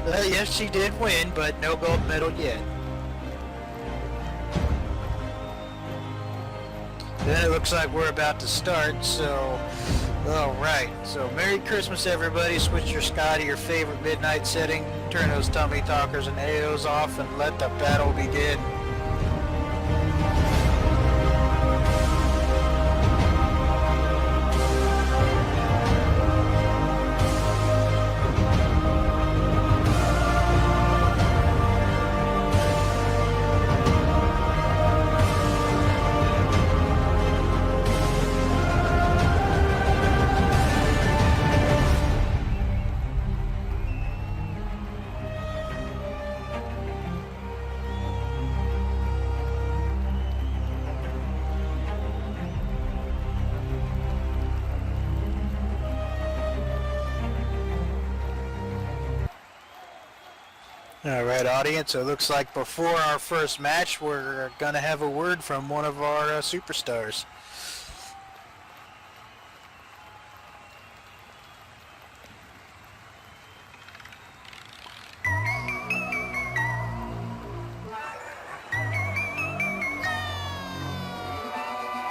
Yes, she did win, but no gold medal yet. Then it looks like we're about to start, so... Alright, so Merry Christmas everybody. Switch your sky to your favorite midnight setting, turn those tummy talkers and AOs off, and let the battle begin. Alright audience, so it looks like before our first match we're gonna have a word from one of our superstars.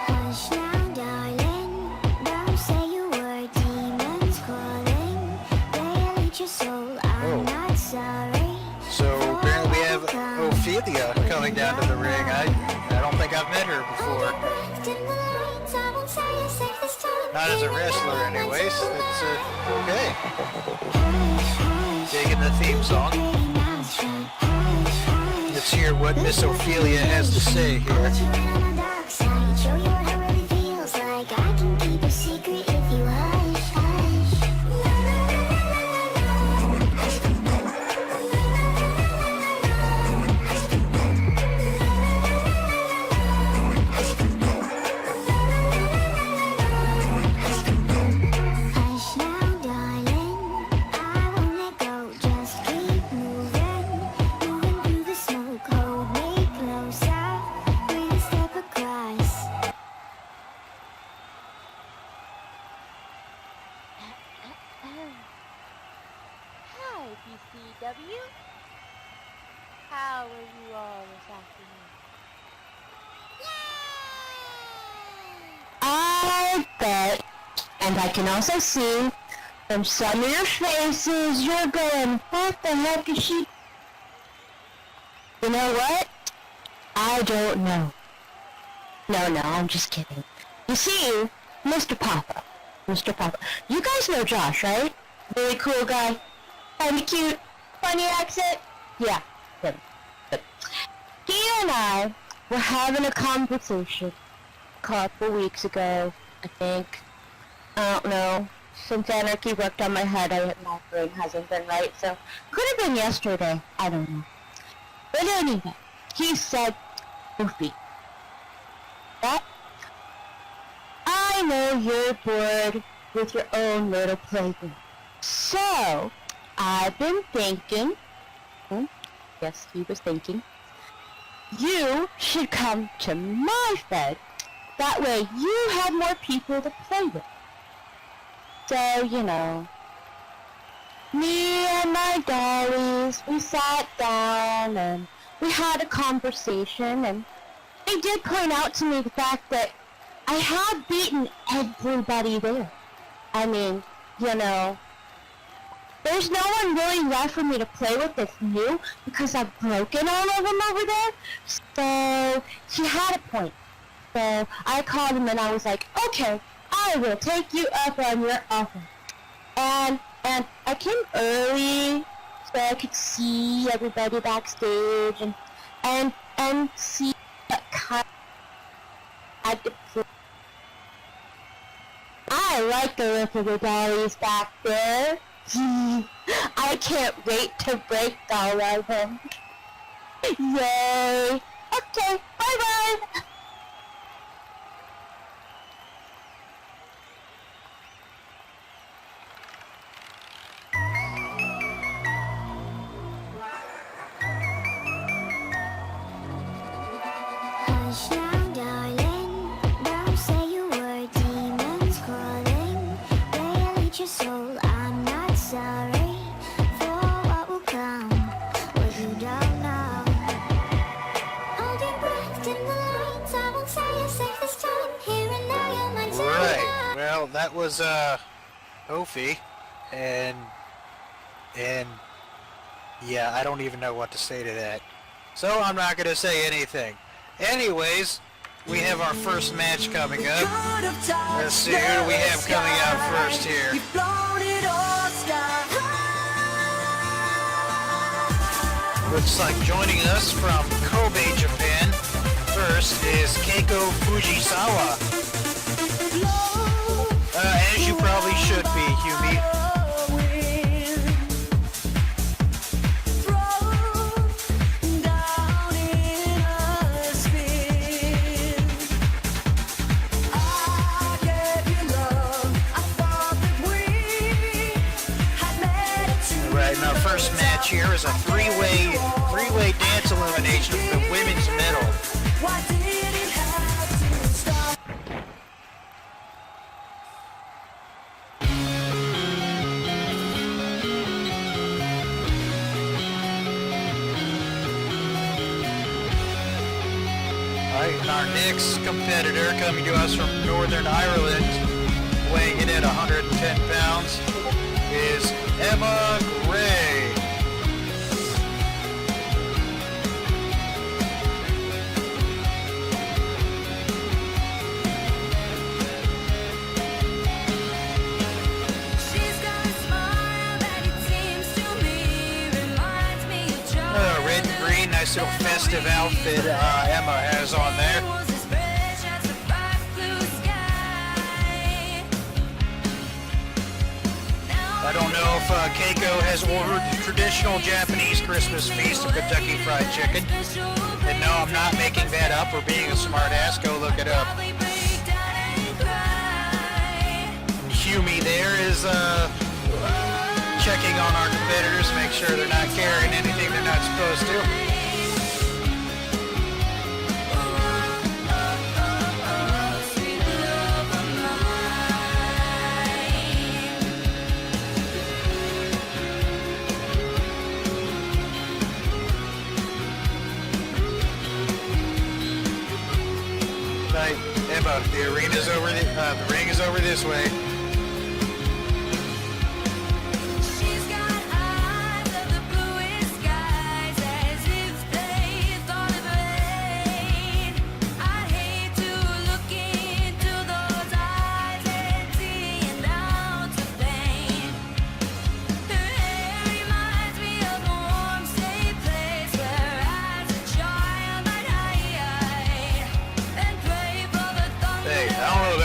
Hush now, darling, don't say a word, demons calling. They eat your soul, I'm not sorry. So apparently we have Ophelia coming down to the ring. I don't think I've met her before. Not as a wrestler anyways. It's okay. Digging the theme song. Let's hear what Miss Ophelia has to say here. Show you what it really feels like. I can keep a secret if you hush, hush. Hush now, darling, I won't let go. Just keep moving, moving through the smoke. Hold me closer, we're a step across. Hi, BCW. How are you all this afternoon? I bet, and I can also see from some of your faces, you're going, what the heck is she? You know what? I don't know. No, I'm just kidding. You see, Mr. Papa, you guys know Josh, right? Really cool guy, kinda cute, funny accent. Yeah, him. He and I were having a conversation a couple weeks ago, I think. I don't know. Since Anarchy worked on my head, my brain hasn't been right, so could have been yesterday. I don't know. But anyway, he said, Goofy, that I know you're bored with your own little playground. So, I've been thinking, yes, he was thinking, you should come to my Fed. That way you have more people to play with. So, you know, me and my dollies, we sat down and we had a conversation, and they did point out to me the fact that I have beaten everybody there. I mean, you know, there's no one really left for me to play with that's new because I've broken all of them over there. So he had a point. So I called him and I was like, okay, I will take you up on your offer. And I came early so I could see everybody backstage and see what kind I could play. I like the look of the dollies back there. I can't wait to break all of them. Yay! Okay, bye-bye! Hush now, darling, don't say a word, demons calling. They'll eat your soul, I'm not sorry for what will come. that was Kofi, and yeah, I don't even know what to say to that. So I'm not gonna say anything. Anyways, we have our first match coming up. Let's see, who do we have coming out first here? Looks like joining us from Kobe, Japan, first is Keiko Fujisawa. As you probably should be, Humi. Right, and our first match here is a three-way dance elimination for the women's medal. Alright, and our next competitor coming to us from Northern Ireland, weighing in at 110 pounds, is Emma Gray. Red and green, nice little festive outfit Emma has on there. I don't know if Keiko has ordered the traditional Japanese Christmas feast of Kentucky Fried Chicken. And no, I'm not making that up or being a smart ass. Go look it up. And Humi there is checking on our competitors, make sure they're not carrying anything they're not supposed to. Right, Emma, the arena's over the ring is over this way.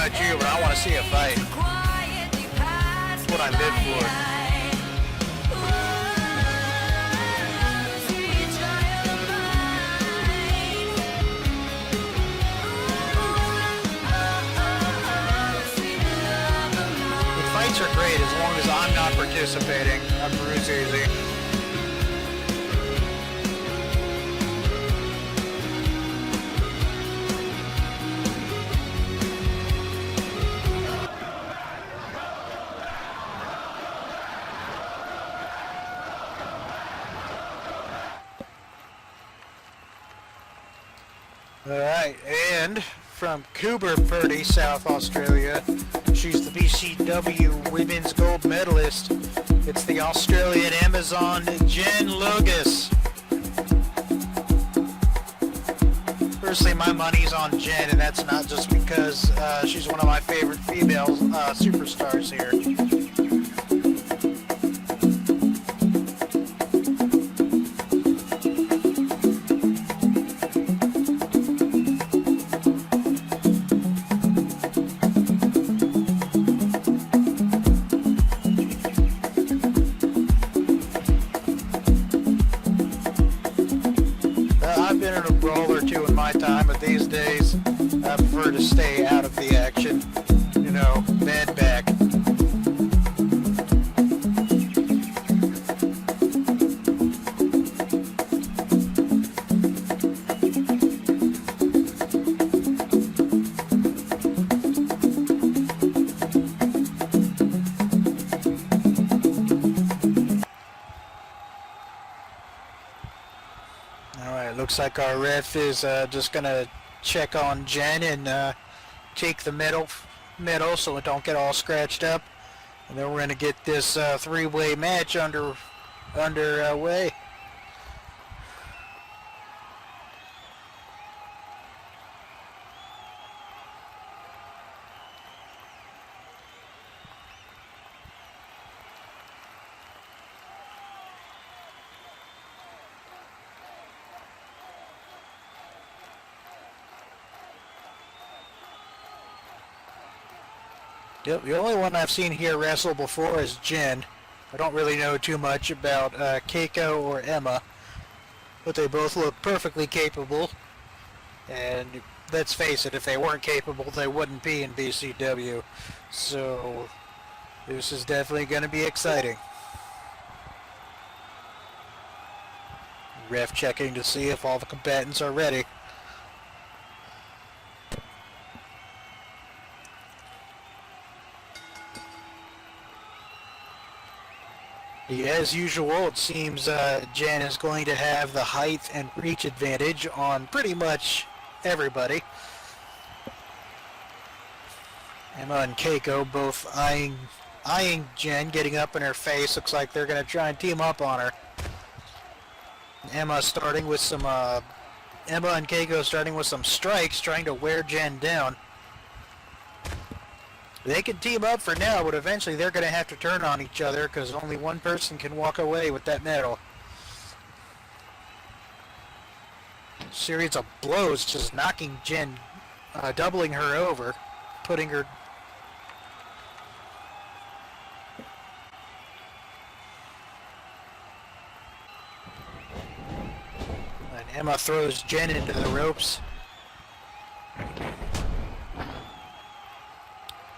You, but I want to see a fight. That's what I live for. The fights are great as long as I'm not participating. I'm Bruce Easy. Alright, and from Coober, South Australia, she's the BCW Women's Gold Medalist. It's the Australian Amazon, Jen Lugas. Personally, my money's on Jen, and that's not just because she's one of my favorite female superstars here. I've been in a brawl or two in my time, but these days I prefer to stay out of the action. You know, bed back. Alright, looks like our ref is just going to check on Jen and take the medal middle so it don't get all scratched up. And then we're going to get this three-way match underway. Yep, the only one I've seen here wrestle before is Jen. I don't really know too much about Keiko or Emma, but they both look perfectly capable. And let's face it, if they weren't capable, they wouldn't be in BCW. So this is definitely going to be exciting. Ref checking to see if all the combatants are ready. As usual, it seems Jen is going to have the height and reach advantage on pretty much everybody. Emma and Keiko both eyeing Jen, getting up in her face. Looks like they're going to try and team up on her. Emma and Keiko starting with some strikes, trying to wear Jen down. They can team up for now, but eventually they're going to have to turn on each other because only one person can walk away with that medal. Series of blows just knocking Jen, doubling her over, putting her... And Emma throws Jen into the ropes.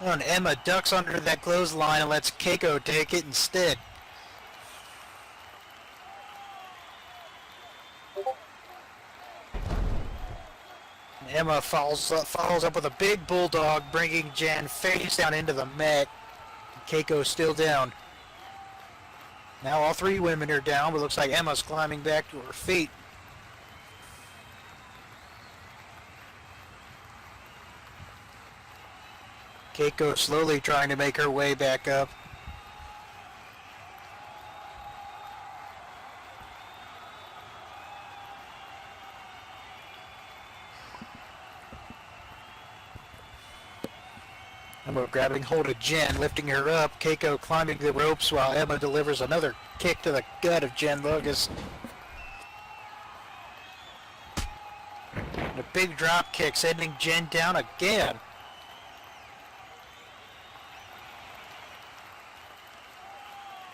And Emma ducks under that clothesline and lets Keiko take it instead. And Emma follows up with a big bulldog, bringing Jen face down into the mat. Keiko's still down. Now all three women are down, but it looks like Emma's climbing back to her feet. Keiko slowly trying to make her way back up. Emma grabbing hold of Jen, lifting her up. Keiko climbing the ropes while Emma delivers another kick to the gut of Jen Lucas. And a big drop kick sending Jen down again.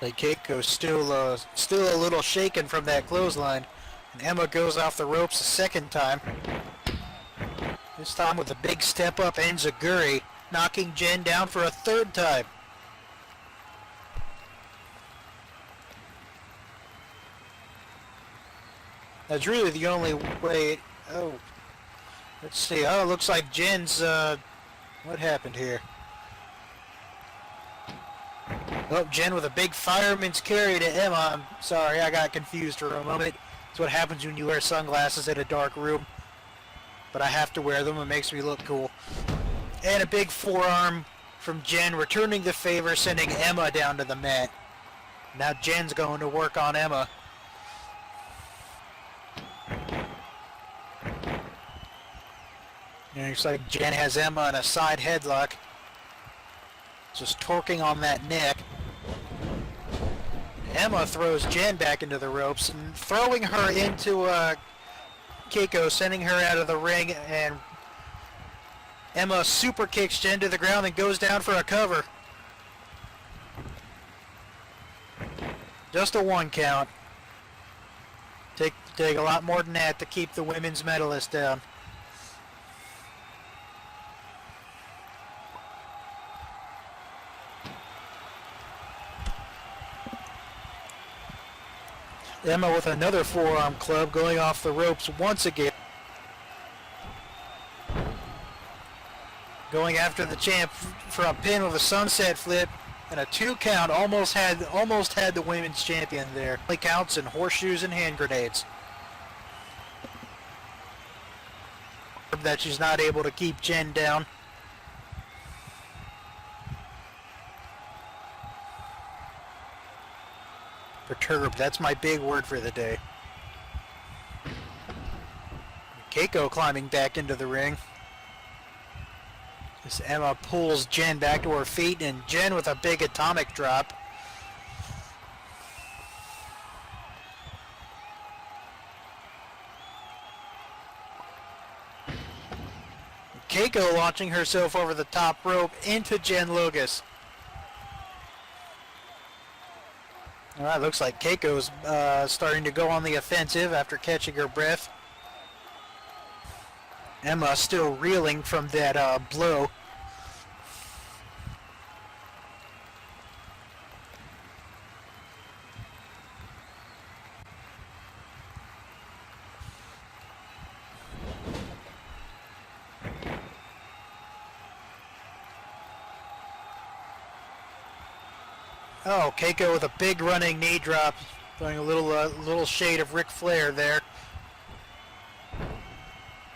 Keiko's still a little shaken from that clothesline, and Emma goes off the ropes a second time. This time with a big step up enziguri, knocking Jen down for a third time. That's really the only way. Oh, let's see. Oh, it looks like Jen's. What happened here? Oh, Jen with a big fireman's carry to Emma. I'm sorry, I got confused for a moment. That's what happens when you wear sunglasses in a dark room. But I have to wear them. It makes me look cool. And a big forearm from Jen, returning the favor, sending Emma down to the mat. Now Jen's going to work on Emma. And it looks like Jen has Emma in a side headlock. Just torquing on that neck. Emma throws Jen back into the ropes and throwing her into Keiko, sending her out of the ring, and Emma super kicks Jen to the ground and goes down for a cover. Just a one count. Take a lot more than that to keep the women's medalists down. Emma with another forearm club, going off the ropes once again. Going after the champ for a pin with a sunset flip and a 2 count. Almost had the women's champion there. Only counts in horseshoes and hand grenades. That she's not able to keep Jen down. Perturbed, that's my big word for the day. Keiko climbing back into the ring. As Emma pulls Jen back to her feet, and Jen with a big atomic drop. Keiko launching herself over the top rope into Jen Lucas. Alright, looks like Keiko's starting to go on the offensive after catching her breath. Emma still reeling from that blow. Oh, Keiko with a big running knee drop, throwing a little shade of Ric Flair there.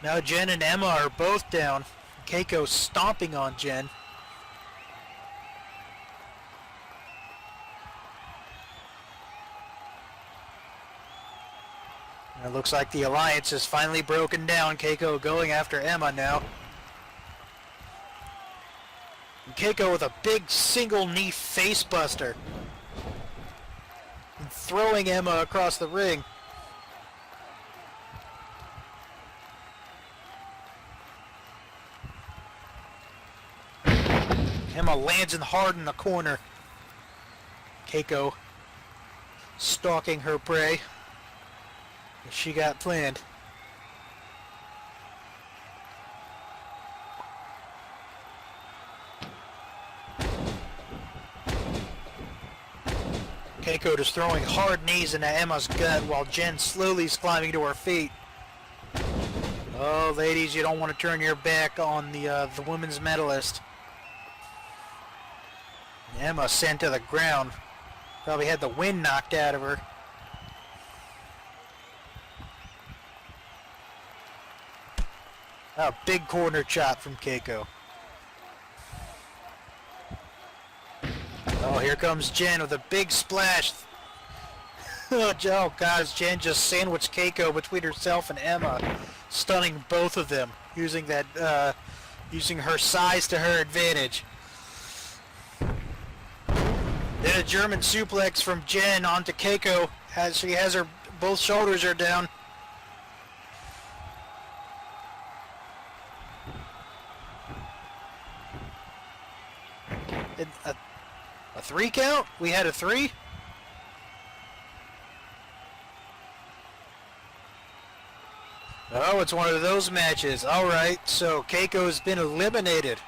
Now Jen and Emma are both down. Keiko stomping on Jen. And it looks like the alliance is finally broken down. Keiko going after Emma now. And Keiko with a big single knee face buster. And throwing Emma across the ring. Emma lands in hard in the corner. Keiko stalking her prey. As she got planned. Keiko just throwing hard knees into Emma's gut while Jen slowly is climbing to her feet. Oh, ladies, you don't want to turn your back on the women's medalist. Emma sent to the ground. Probably had the wind knocked out of her. Oh, big corner chop from Keiko. Oh, here comes Jen with a big splash. Oh, God, Jen just sandwiched Keiko between herself and Emma, stunning both of them, using that, using her size to her advantage. Then a German suplex from Jen onto Keiko. She has her, both shoulders are down. A 3 count? We had a 3? Oh, it's one of those matches. Alright, so Keiko's been eliminated.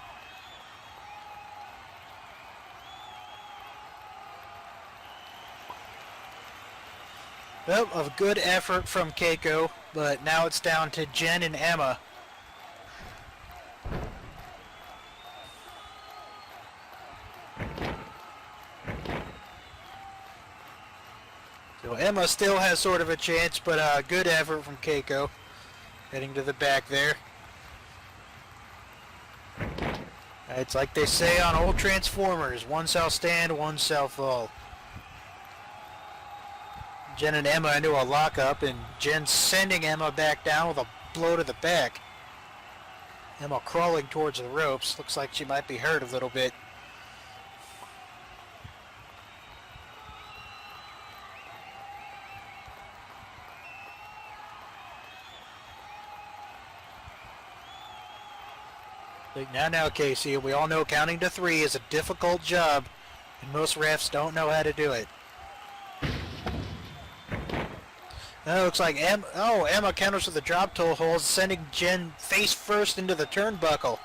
Well, a good effort from Keiko, but now it's down to Jen and Emma. So Emma still has sort of a chance, but good effort from Keiko. Heading to the back there. It's like they say on old Transformers, one shall stand, one shall fall. Jen and Emma into a lockup, and Jen sending Emma back down with a blow to the back. Emma crawling towards the ropes. Looks like she might be hurt a little bit. Now, Casey, we all know counting to 3 is a difficult job, and most refs don't know how to do it. Now it looks like Emma counters with a drop toe hold, sending Jen face first into the turnbuckle.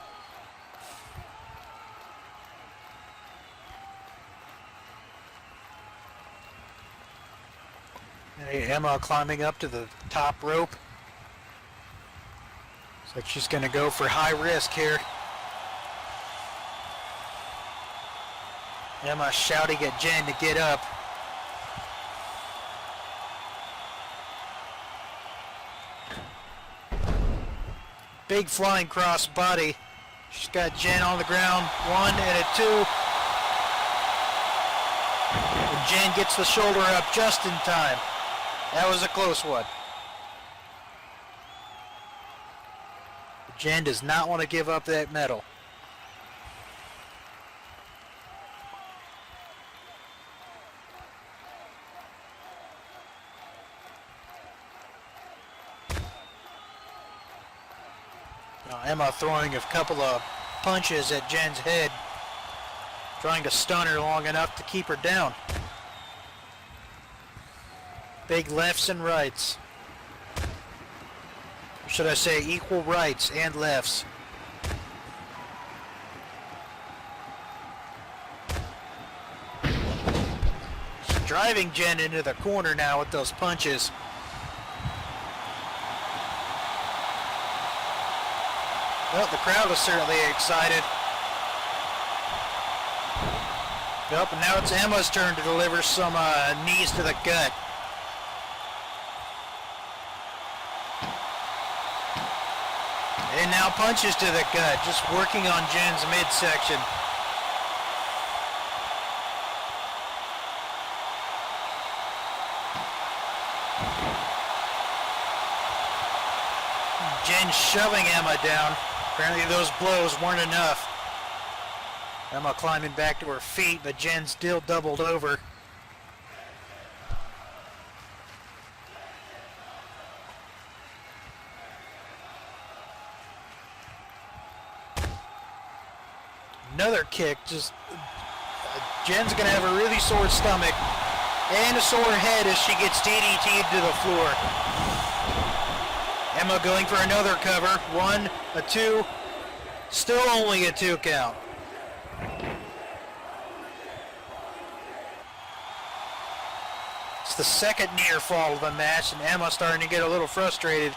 Emma climbing up to the top rope. Looks like she's going to go for high risk here. Emma shouting at Jen to get up. Big flying cross body. She's got Jen on the ground. 1 and a 2. And Jen gets the shoulder up just in time. That was a close one. Jen does not want to give up that medal. Now Emma throwing a couple of punches at Jen's head, trying to stun her long enough to keep her down. Big lefts and rights. Or should I say equal rights and lefts. She's driving Jen into the corner now with those punches. Well, the crowd is certainly excited. Yep, and now it's Emma's turn to deliver some knees to the gut. And now punches to the gut, just working on Jen's midsection. Jen shoving Emma down. Apparently those blows weren't enough. Emma climbing back to her feet, but Jen still doubled over. Another kick, just Jen's gonna have a really sore stomach and a sore head as she gets DDT'd to the floor. Emma going for another cover. 1, a 2, still only a 2 count. It's the second near fall of the match, and Emma starting to get a little frustrated.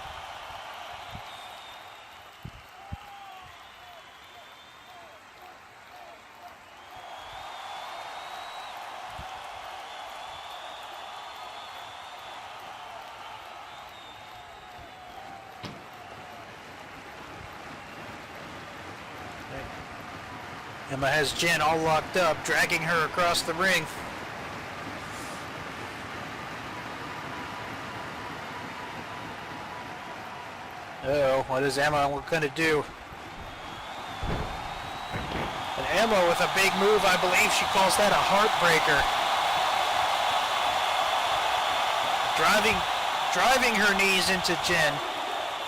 Emma has Jen all locked up, dragging her across the ring. Uh-oh, what is Emma going to do? And Emma with a big move, I believe she calls that a heartbreaker. Driving her knees into Jen.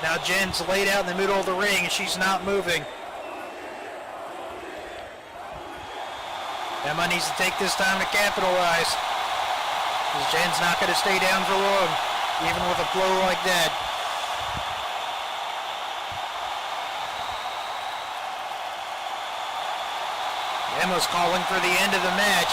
Now Jen's laid out in the middle of the ring and she's not moving. Emma needs to take this time to capitalize. Because Jen's not going to stay down for long, even with a blow like that. Emma's calling for the end of the match.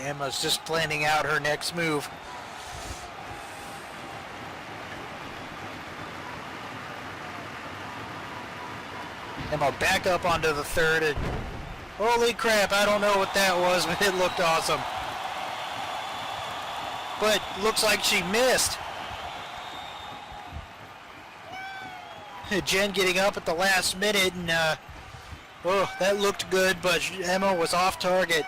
Emma's just planning out her next move. Emma back up onto the third, and holy crap, I don't know what that was, but it looked awesome. But looks like she missed. Jen getting up at the last minute, and oh, that looked good, but Emma was off target.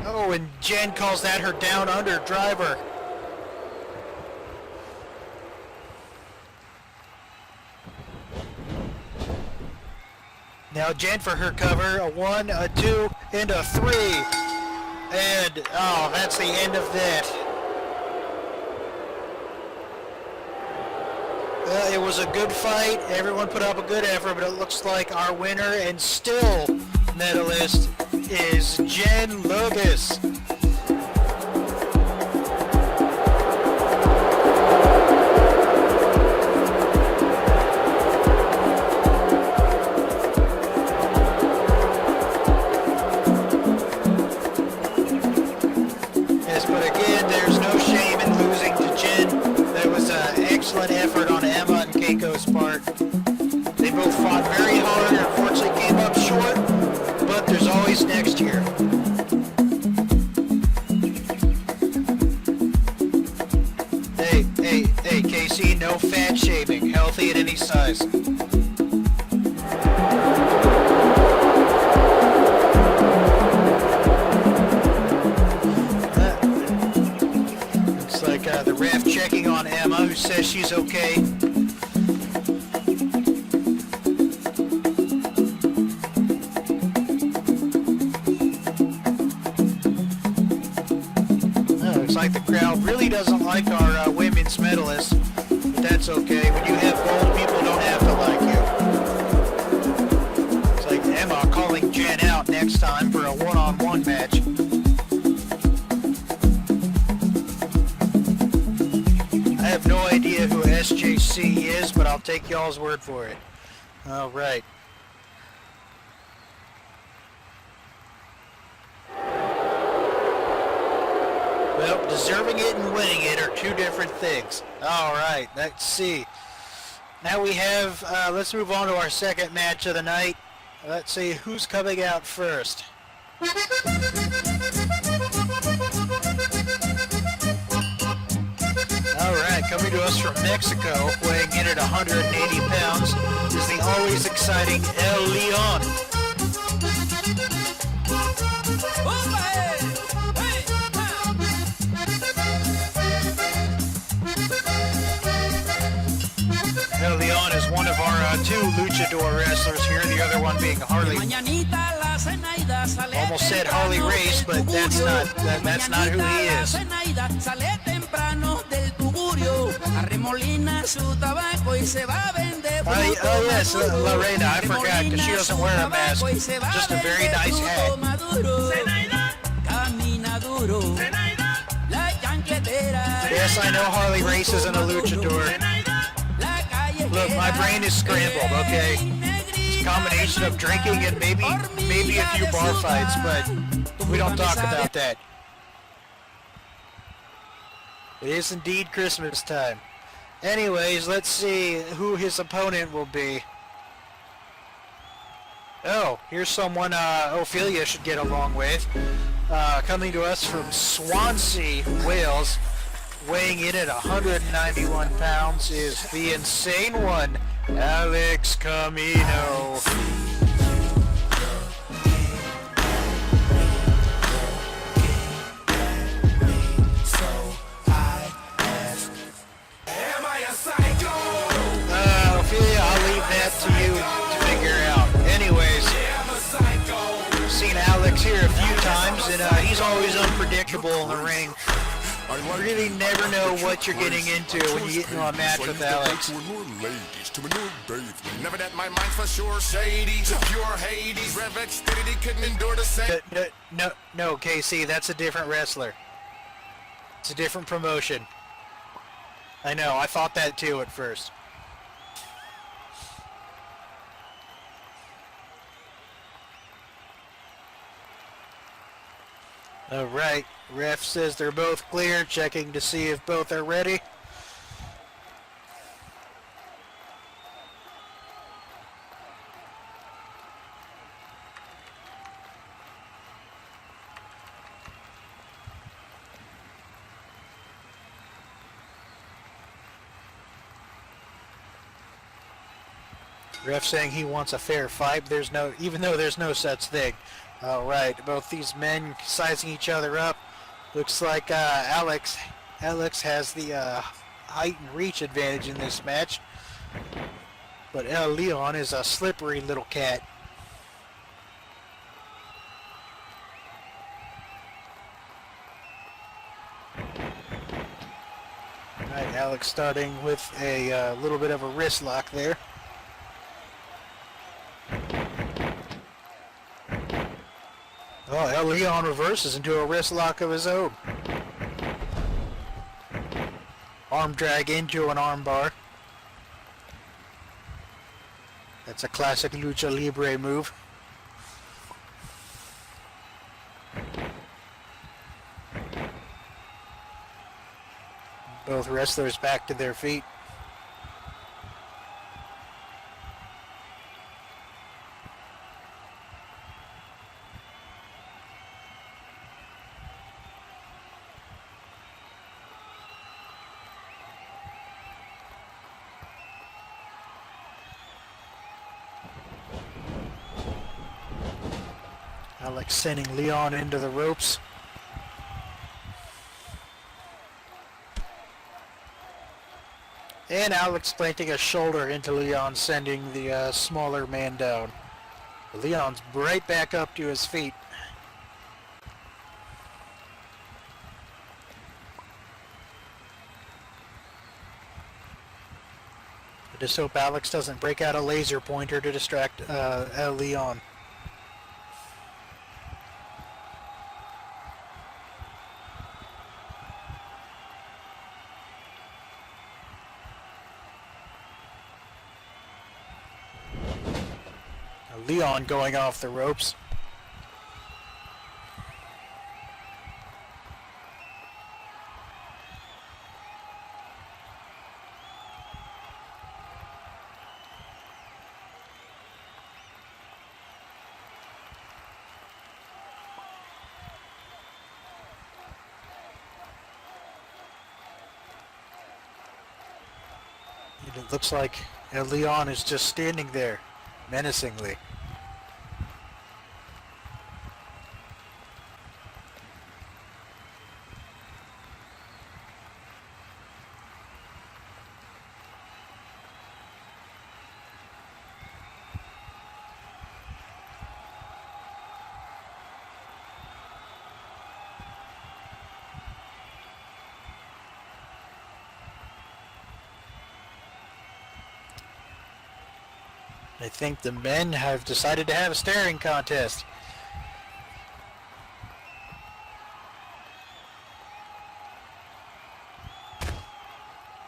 Oh, and Jen calls that her down under driver. Now Jen for her cover, a 1, a 2, and a 3. And, oh, that's the end of that. Well, it was a good fight. Everyone put up a good effort, but it looks like our winner and still medalist is Jen Lucas. Keiko's part. They both fought very hard and unfortunately came up short, but there's always next year. Hey, Casey, no fat shaming. Healthy at any size. Looks like the ref checking on Emma, who says she's okay. Looks like the crowd really doesn't like our women's medalists, but that's okay. When you have gold, people don't have to like you. It's like Emma calling Jen out next time for a one-on-one match. I have no idea who SJC is, but I'll take y'all's word for it. All right. Well, deserving it and winning it are two different things. All right, let's see. Now we have, let's move on to our second match of the night. Let's see who's coming out first. All right, coming to us from Mexico, weighing in at 180 pounds, is the always exciting El Leon. El Leon is one of our two luchador wrestlers here, the other one being Harley. Almost said Harley Race, but that's not who he is. Oh yes, Lorena, I forgot, because she doesn't wear a mask, just a very nice hat. Yes, I know Harley Race isn't a luchador. Look, my brain is scrambled, okay? It's a combination of drinking and maybe a few bar fights, but we don't talk about that. It is indeed Christmas time. Anyways, let's see who his opponent will be. Oh, here's someone Ophelia should get along with. Coming to us from Swansea, Wales, weighing in at 191 pounds is the insane one, Alex Camino. Ophelia, I'll leave that to you to figure out. Anyways, I've seen Alex here a few times, and he's always unpredictable in the ring. You really never know what you're getting into when you get into a match with Alex. Never that my mind's for sure shady. Pure Hades, Rev Xfinity couldn't endure the same. No, KC, that's a different wrestler. It's a different promotion. I know, I thought that too at first. Alright, ref says they're both clear, checking to see if both are ready. Ref saying he wants a fair fight. Even though there's no such thing. All right, both these men sizing each other up. Looks like Alex has the height and reach advantage in this match. But El Leon is a slippery little cat. All right, Alex starting with a little bit of a wrist lock there. Oh, El Leon reverses into a wrist lock of his own. Arm drag into an arm bar. That's a classic Lucha Libre move. Both wrestlers back to their feet. Alex sending Leon into the ropes. And Alex planting a shoulder into Leon, sending the smaller man down. Leon's right back up to his feet. I just hope Alex doesn't break out a laser pointer to distract Leon. Leon going off the ropes. And it looks like Leon is just standing there menacingly. I think the men have decided to have a staring contest.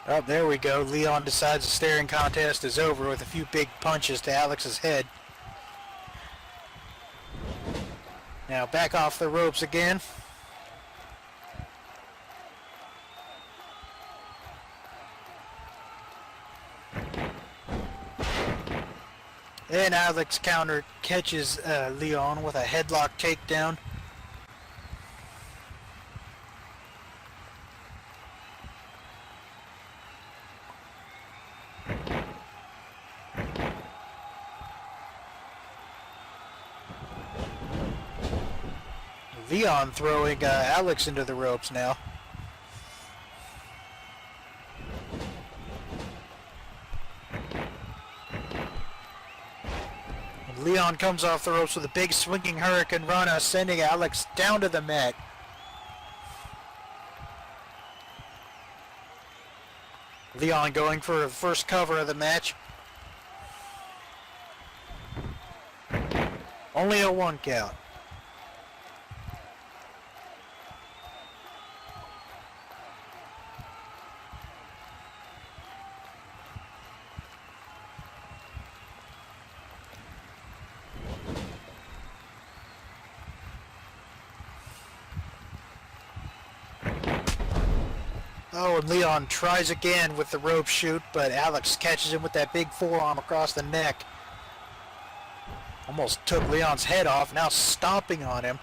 Oh, there we go. Leon decides the staring contest is over with a few big punches to Alex's head. Now back off the ropes again. And Alex counter catches Leon with a headlock takedown. Leon throwing Alex into the ropes now. Leon comes off the ropes with a big swinging Hurricane Rana, sending Alex down to the mat. Leon going for the first cover of the match. Only a 1 count. Oh, and Leon tries again with the rope shoot, but Alex catches him with that big forearm across the neck. Almost took Leon's head off, now stomping on him.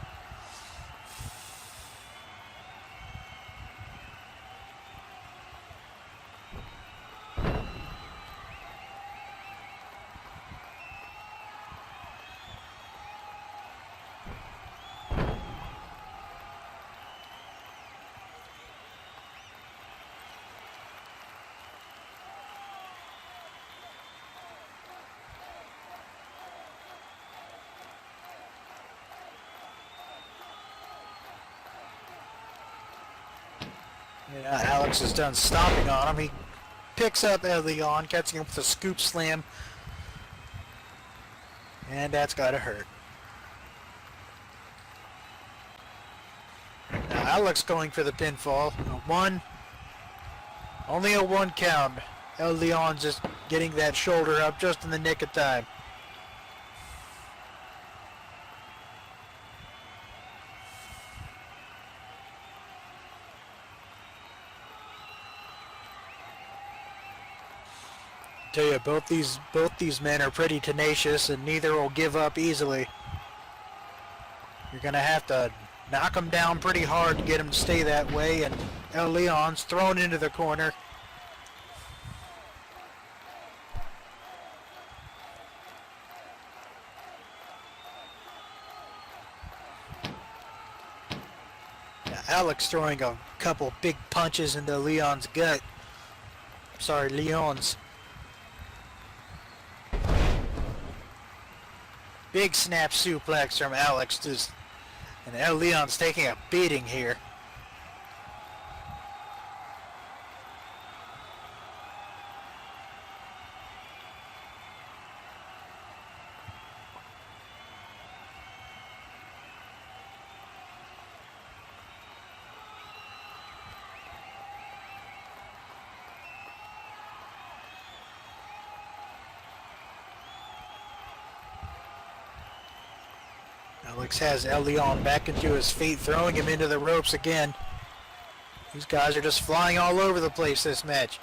Yeah, Alex is done stomping on him. He picks up Leon, catching him with a scoop slam. And that's gotta hurt. Now Alex going for the pinfall. Only a 1 count. Leon just getting that shoulder up just in the nick of time. Tell you, both these men are pretty tenacious, and neither will give up easily. You're gonna have to knock them down pretty hard to get them to stay that way, and Leon's thrown into the corner. Alex throwing a couple big punches into Leon's gut. Sorry, Leon's. Big snap suplex from Alex. And Leon's taking a beating here. Alex has El Leon back into his feet, throwing him into the ropes again. These guys are just flying all over the place this match.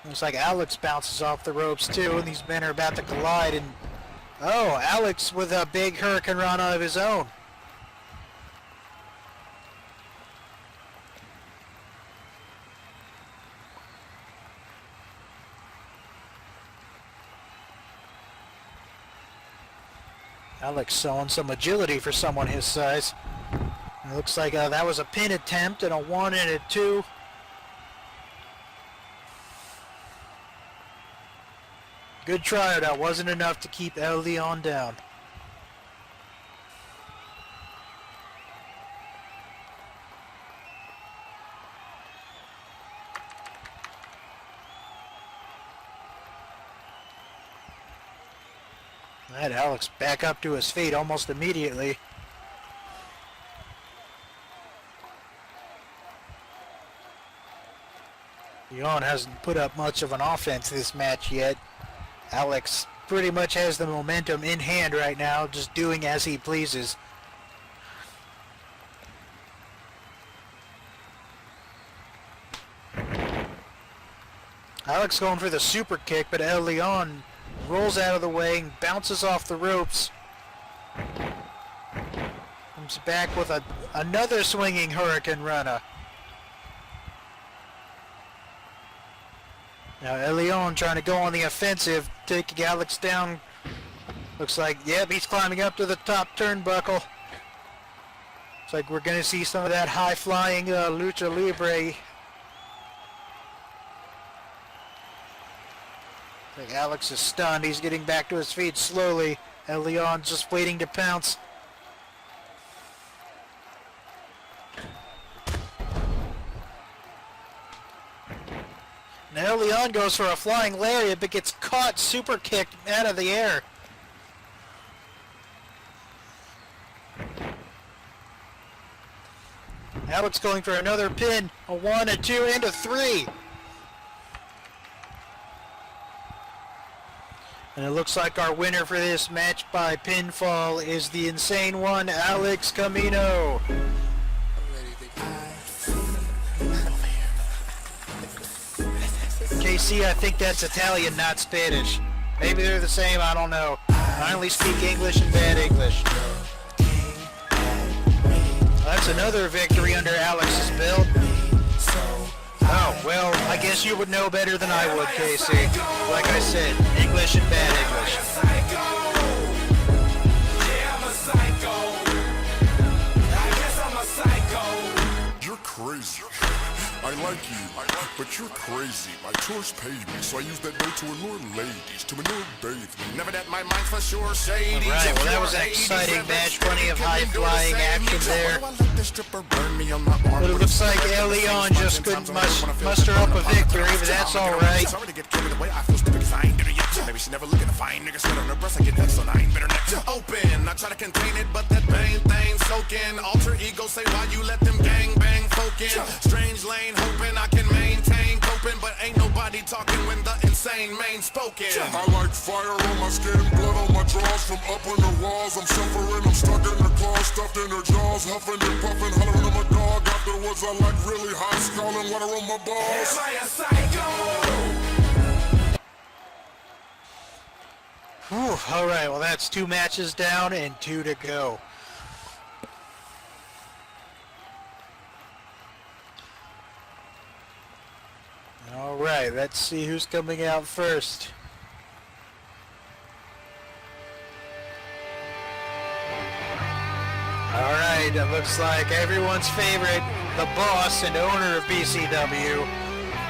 Looks like Alex bounces off the ropes too, and these men are about to collide. And oh, Alex with a big Hurricane Rana of his own. Alex showing some agility for someone his size. It looks like that was a pin attempt and a 1 and a 2. Good try, that wasn't enough to keep El Leon down. Had Alex back up to his feet almost immediately. Leon hasn't put up much of an offense this match yet. Alex pretty much has the momentum in hand right now, just doing as he pleases. Alex going for the super kick, but El Leon rolls out of the way and bounces off the ropes. Comes back with another swinging Hurricane Rana. Now El Leon trying to go on the offensive, taking Alex down. Looks like, yep, he's climbing up to the top turnbuckle. Looks like we're going to see some of that high-flying Lucha Libre. Like Alex is stunned. He's getting back to his feet slowly. El Leon's just waiting to pounce. Now El Leon goes for a flying lariat but gets caught super kicked out of the air. Alex going for another pin. A 1, a 2, and a 3. And it looks like our winner for this match by pinfall is the insane one, Alex Camino. KC, I think that's Italian, not Spanish. Maybe they're the same, I don't know. I only speak English and bad English. That's another victory under Alex's belt. Oh, well, I guess you would know better than I would, KC. Like I said, English and bad English. You're crazy. I like you, but you're crazy. My church paid me, so I use that dough to allure ladies, to manure bathe me. Never that my mind's for sure shady. Alright, well that was an exciting match, plenty of high-flying action there. But it looks like El Leon just couldn't muster up a victory, but that's alright. Maybe she never look at a fine nigga sweat on her breast. I get vexed, so I ain't better next to open. I try to contain it, but that bang thing soaking. Alter ego say why you let them gang bang folk in. Strange lane hoping I can maintain coping, but ain't nobody talking when the insane main spoken. I like fire on my skin, blood on my drawers. From up on the walls, I'm suffering. I'm stuck in the claws, stuffed in her jaws, huffing and puffing, hollering at my dog. Afterwards, I like really hot, scalding water on my balls. Am I a psycho? Alright, well that's 2 matches down and 2 to go. Alright, let's see who's coming out first. Alright, it looks like everyone's favorite, the boss and owner of BCW,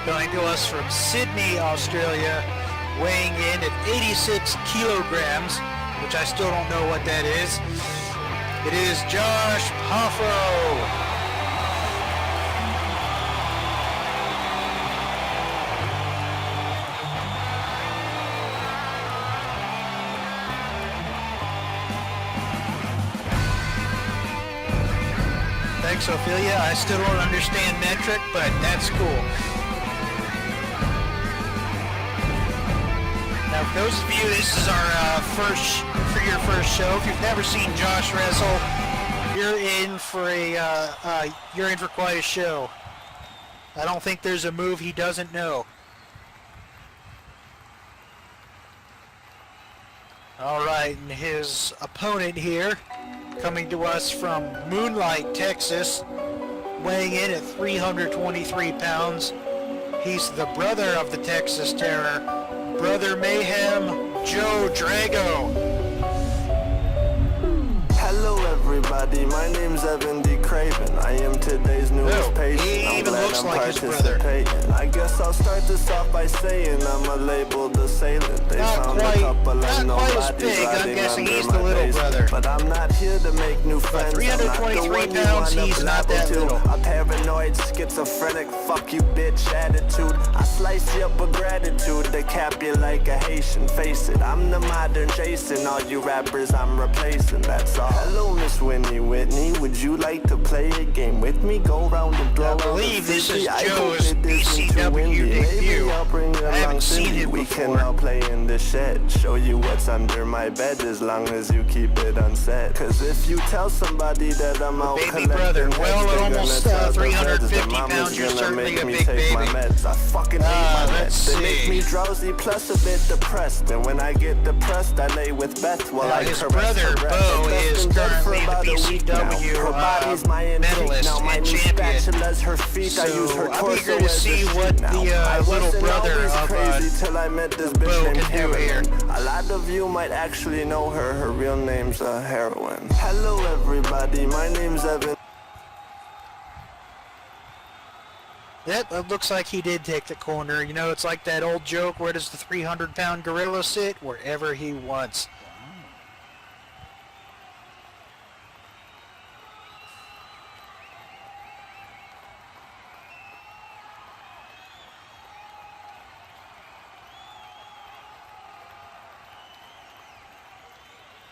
coming to us from Sydney, Australia, weighing in at 86 kilograms, which I still don't know what that is. It is Josh Poffo. Thanks, Ophelia. I still don't understand metric, but that's cool. Now, for those of you, this is our your first show. If you've never seen Josh wrestle, you're in for quite a show. I don't think there's a move he doesn't know. All right, and his opponent here, coming to us from Moonlight, Texas, weighing in at 323 pounds. He's the brother of the Texas Terror, Brother Mayhem, Joe Drago. Hello everybody, my name's Evan D. Craven. I am today's newest patient. He I'm even glad looks I'm like his brother. participating. I guess I'll start this off by saying I'm a labeled assailant. They Not found quite- a couple not of quite as nobodies big. I'm riding guessing under he's my the little basement. brother. But I'm not here to make new friends. 323 I'm not the one you pounds, wanna he's not that blabber to. little. A paranoid, schizophrenic, fuck you bitch attitude. I slice you up with gratitude to cap you like a Haitian. Face it, I'm the modern Jason. All you rappers I'm replacing, that's all. Hello, Miss Winnie Whitney. Would you like to play a game with me? Go round and blow I out the believe this is 50. I hope Joe's it isn't too BCW windy. debut. Maybe I'll bring I along haven't seen Cindy. him We can before. all play in the shed. Show you what's under my bed as long as you keep it unsaid. Cause if you tell somebody that I'm out baby collecting brother. heads, Well, they're at gonna almost, tell the 350 feds that pounds, mama's you're gonna certainly make a me big take my baby. meds. I fucking hate my let's meds. They make see. me drowsy plus a bit depressed. And when I get depressed, I lay with Beth while Now, I his caress brother, her breast. Bo, Beth's is been dead for currently the about a week BCW, now. Her body's my antique medalist now. My and new champion. spatula's her feet. I So, use her I'm torso eager to as a see sheet what now. the, I little wasn't brother always of, crazy till I met this bitch Bo named can do Karen. here. A lot of you might actually know her. Her real name's Heroin. Hello everybody, my name's Evan. Yep, it looks like he did take the corner. You know, it's like that old joke, where does the 300-pound gorilla sit? Wherever he wants.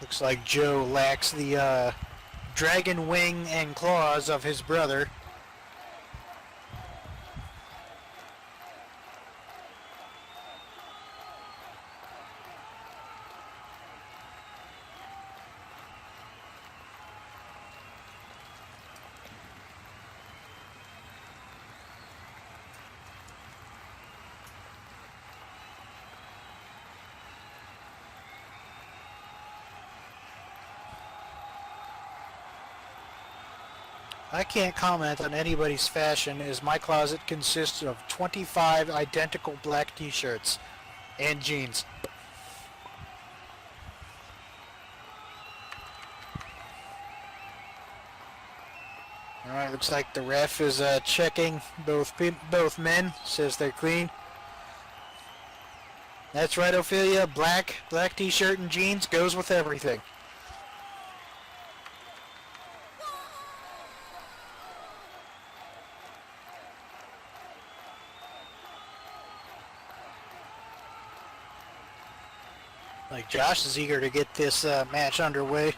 Looks like Joe lacks the dragon wing and claws of his brother. I can't comment on anybody's fashion, as my closet consists of 25 identical black t-shirts and jeans. Alright, looks like the ref is checking both men, says they're clean. That's right, Ophelia, black t-shirt and jeans goes with everything. Like, Josh is eager to get this match underway.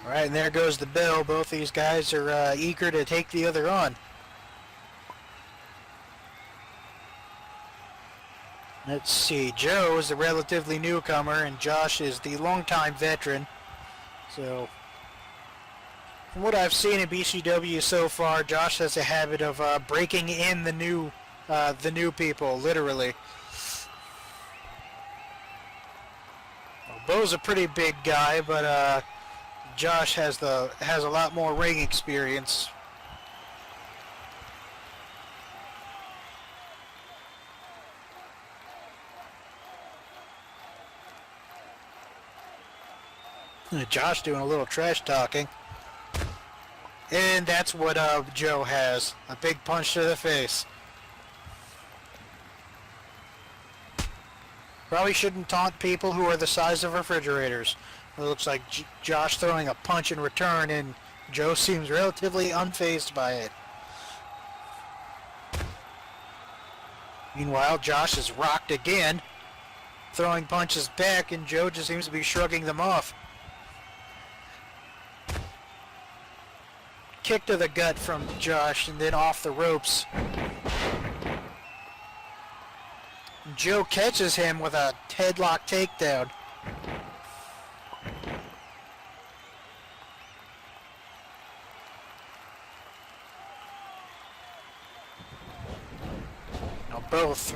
Alright, and there goes the bell. Both these guys are eager to take the other on. Let's see, Joe is a relatively newcomer, and Josh is the longtime veteran. So, from what I've seen in BCW so far, Josh has a habit of breaking in the new people, literally. Well, Bo's a pretty big guy, but Josh has a lot more ring experience. Josh doing a little trash talking. And that's what Joe has. A big punch to the face. Probably shouldn't taunt people who are the size of refrigerators. It looks like Josh throwing a punch in return, and Joe seems relatively unfazed by it. Meanwhile, Josh is rocked again, throwing punches back, and Joe just seems to be shrugging them off. Kick to the gut from Josh, and then off the ropes. Joe catches him with a headlock takedown. Now both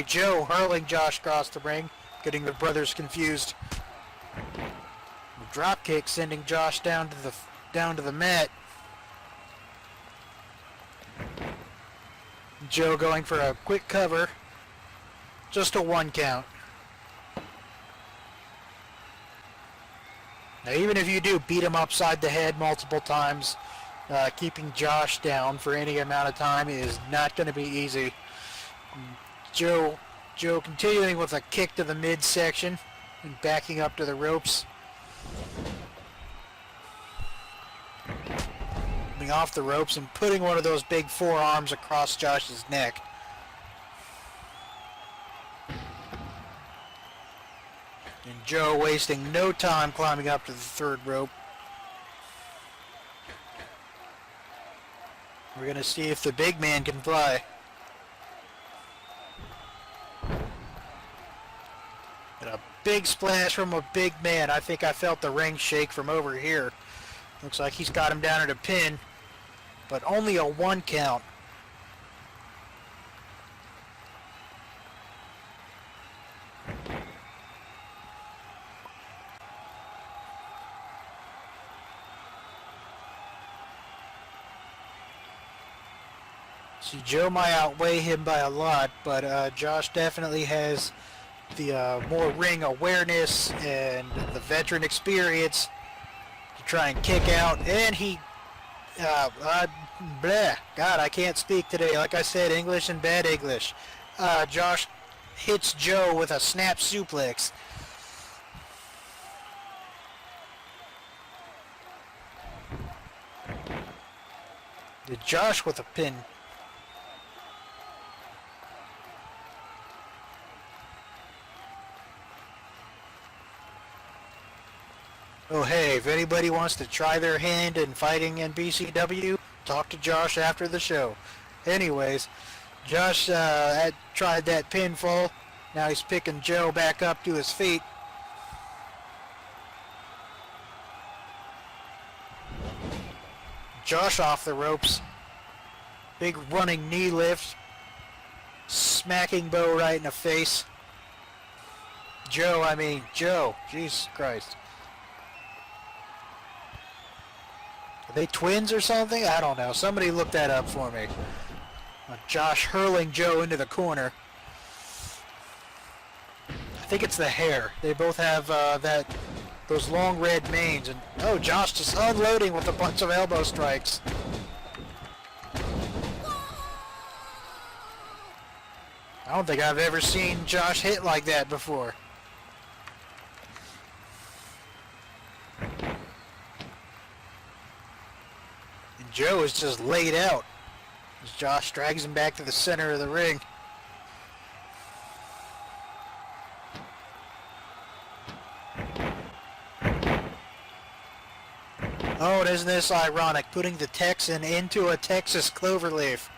Joe hurling Josh across the ring, getting the brothers confused. Drop kick sending Josh down to the mat. Joe going for a quick cover. Just a 1 count. Now even if you do beat him upside the head multiple times, keeping Josh down for any amount of time is not going to be easy. Joe continuing with a kick to the midsection and backing up to the ropes. Coming off the ropes and putting one of those big forearms across Josh's neck. And Joe wasting no time climbing up to the third rope. We're going to see if the big man can fly. And a big splash from a big man. I think I felt the ring shake from over here. Looks like he's got him down at a pin, but only a 1 count. See, Joe might outweigh him by a lot, but Josh definitely has the more ring awareness and the veteran experience to try and kick out. And he, God, I can't speak today. Like I said, English and bad English. Josh hits Joe with a snap suplex. Did Josh with a pin. Oh hey, if anybody wants to try their hand in fighting in BCW, talk to Josh after the show. Anyways, Josh had tried that pinfall. Now he's picking Joe back up to his feet. Josh off the ropes. Big running knee lift. Smacking Bo right in the face. Joe. Jesus Christ. Are they twins or something? I don't know. Somebody look that up for me. Josh hurling Joe into the corner. I think it's the hair. They both have those long red manes. And oh, Josh just unloading with a bunch of elbow strikes. I don't think I've ever seen Josh hit like that before. Joe is just laid out as Josh drags him back to the center of the ring. Oh, and isn't this ironic? Putting the Texan into a Texas cloverleaf.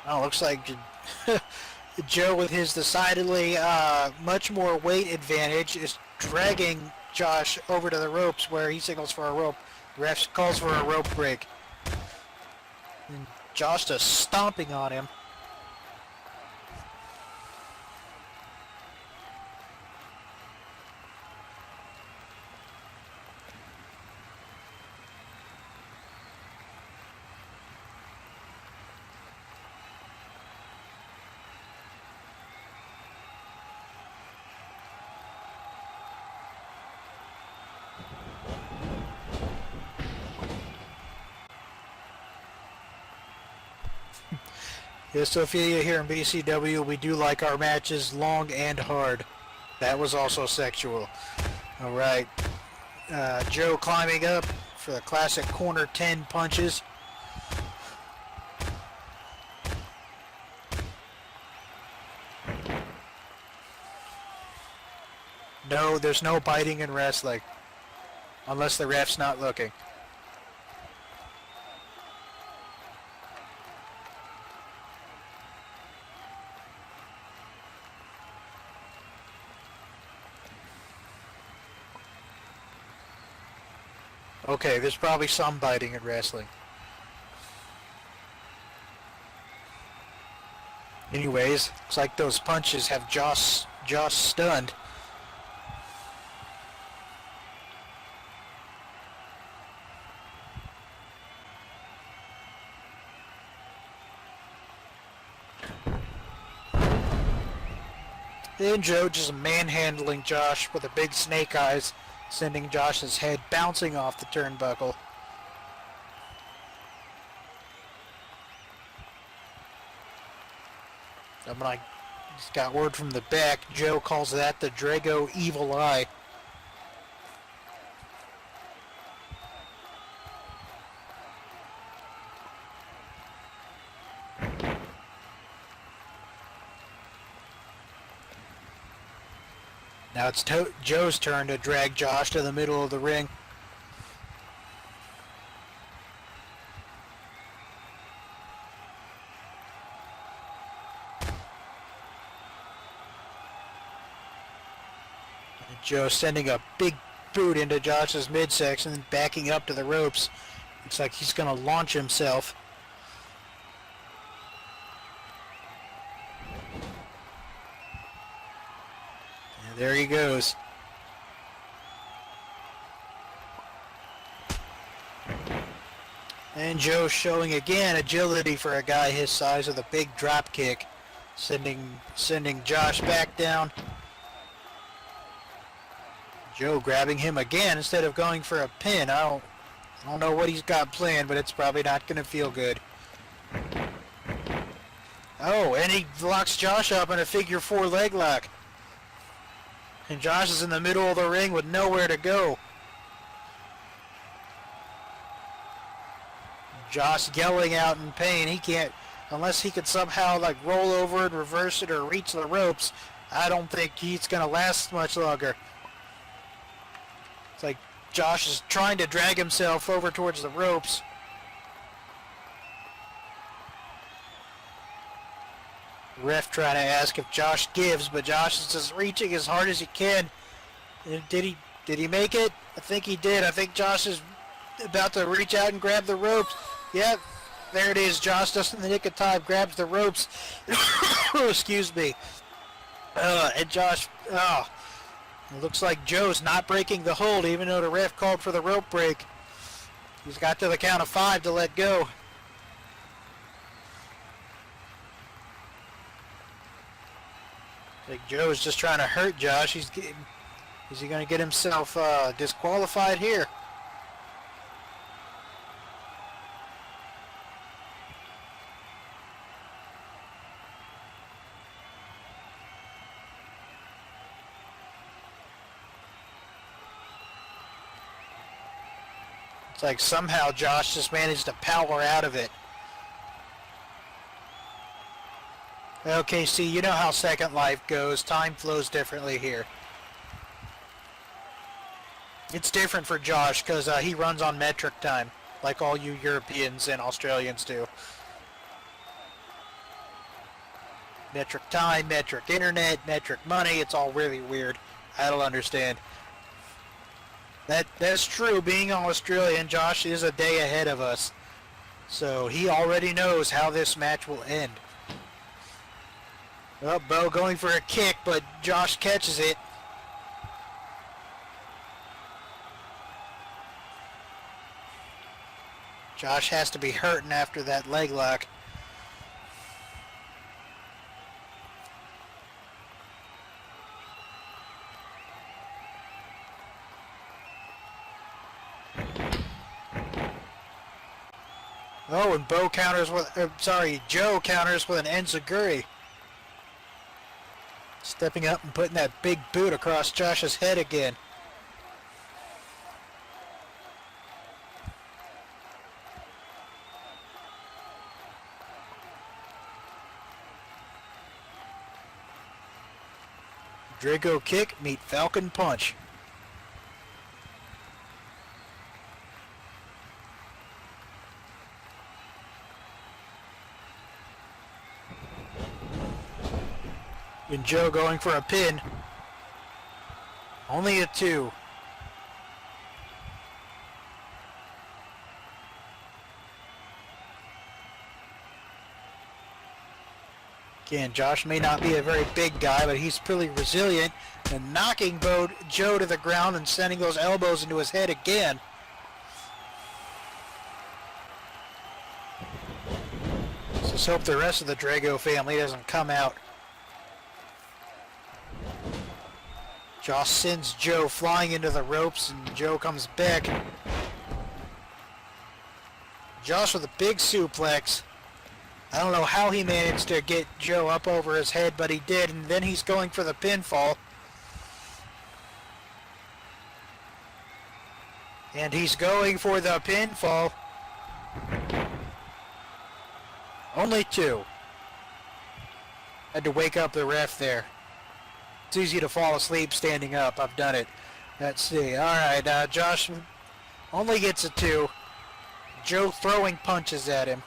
Oh, looks like Joe, with his decidedly much more weight advantage, is dragging Josh over to the ropes where he signals for a rope. The ref calls for a rope break. And Josh just stomping on him. Yeah, Sophia here in BCW, we do like our matches long and hard. That was also sexual. Alright. Joe climbing up for the classic corner 10 punches. No, there's no biting in wrestling. Unless the ref's not looking. Okay, there's probably some biting in wrestling. Anyways, looks like those punches have Josh stunned. Then Joe just manhandling Josh with a big snake eyes, sending Josh's head bouncing off the turnbuckle. Just got word from the back. Joe calls that the Drago Evil Eye. Now it's Joe's turn to drag Josh to the middle of the ring. And Joe sending a big boot into Josh's midsection and backing up to the ropes. Looks like he's going to launch himself. There he goes. And Joe showing again agility for a guy his size with a big drop kick, sending Josh back down. Joe grabbing him again instead of going for a pin. I don't know what he's got planned, but it's probably not going to feel good. Oh, and he locks Josh up in a figure 4 leg lock. And Josh is in the middle of the ring with nowhere to go. Josh yelling out in pain. He can't, unless he could somehow like roll over and reverse it or reach the ropes, I don't think he's going to last much longer. It's like Josh is trying to drag himself over towards the ropes. Ref trying to ask if Josh gives, but Josh is just reaching as hard as he can. Did he make it? I think he did. I think Josh is about to reach out and grab the ropes. Yep, there it is. Josh just in the nick of time grabs the ropes. Excuse me. And Josh, it looks like Joe's not breaking the hold even though the ref called for the rope break. He's got to the count of 5 to let go. Like Joe is just trying to hurt Josh. Is he going to get himself disqualified here? It's like somehow Josh just managed to power out of it. Okay, see, you know how Second Life goes. Time flows differently here. It's different for Josh because he runs on metric time, like all you Europeans and Australians do. Metric time, metric internet, metric money, it's all really weird. I don't understand. That's true. Being Australian, Josh is a day ahead of us. So he already knows how this match will end. Well, Bo going for a kick, but Josh catches it. Josh has to be hurting after that leg lock. Oh, and Joe counters with an enziguri. Stepping up and putting that big boot across Josh's head again. Drago kick, meet Falcon punch. And Joe going for a pin. Only a 2. Again, Josh may not be a very big guy, but he's pretty resilient and knocking Joe to the ground and sending those elbows into his head again. Let's just hope the rest of the Drago family doesn't come out. Josh sends Joe flying into the ropes and Joe comes back. Josh with a big suplex. I don't know how he managed to get Joe up over his head, but he did, and then he's going for the pinfall. And he's going for the pinfall. Only 2. Had to wake up the ref there. It's easy to fall asleep standing up. I've done it. Let's see. Alright, Josh only gets a 2. Joe throwing punches at him.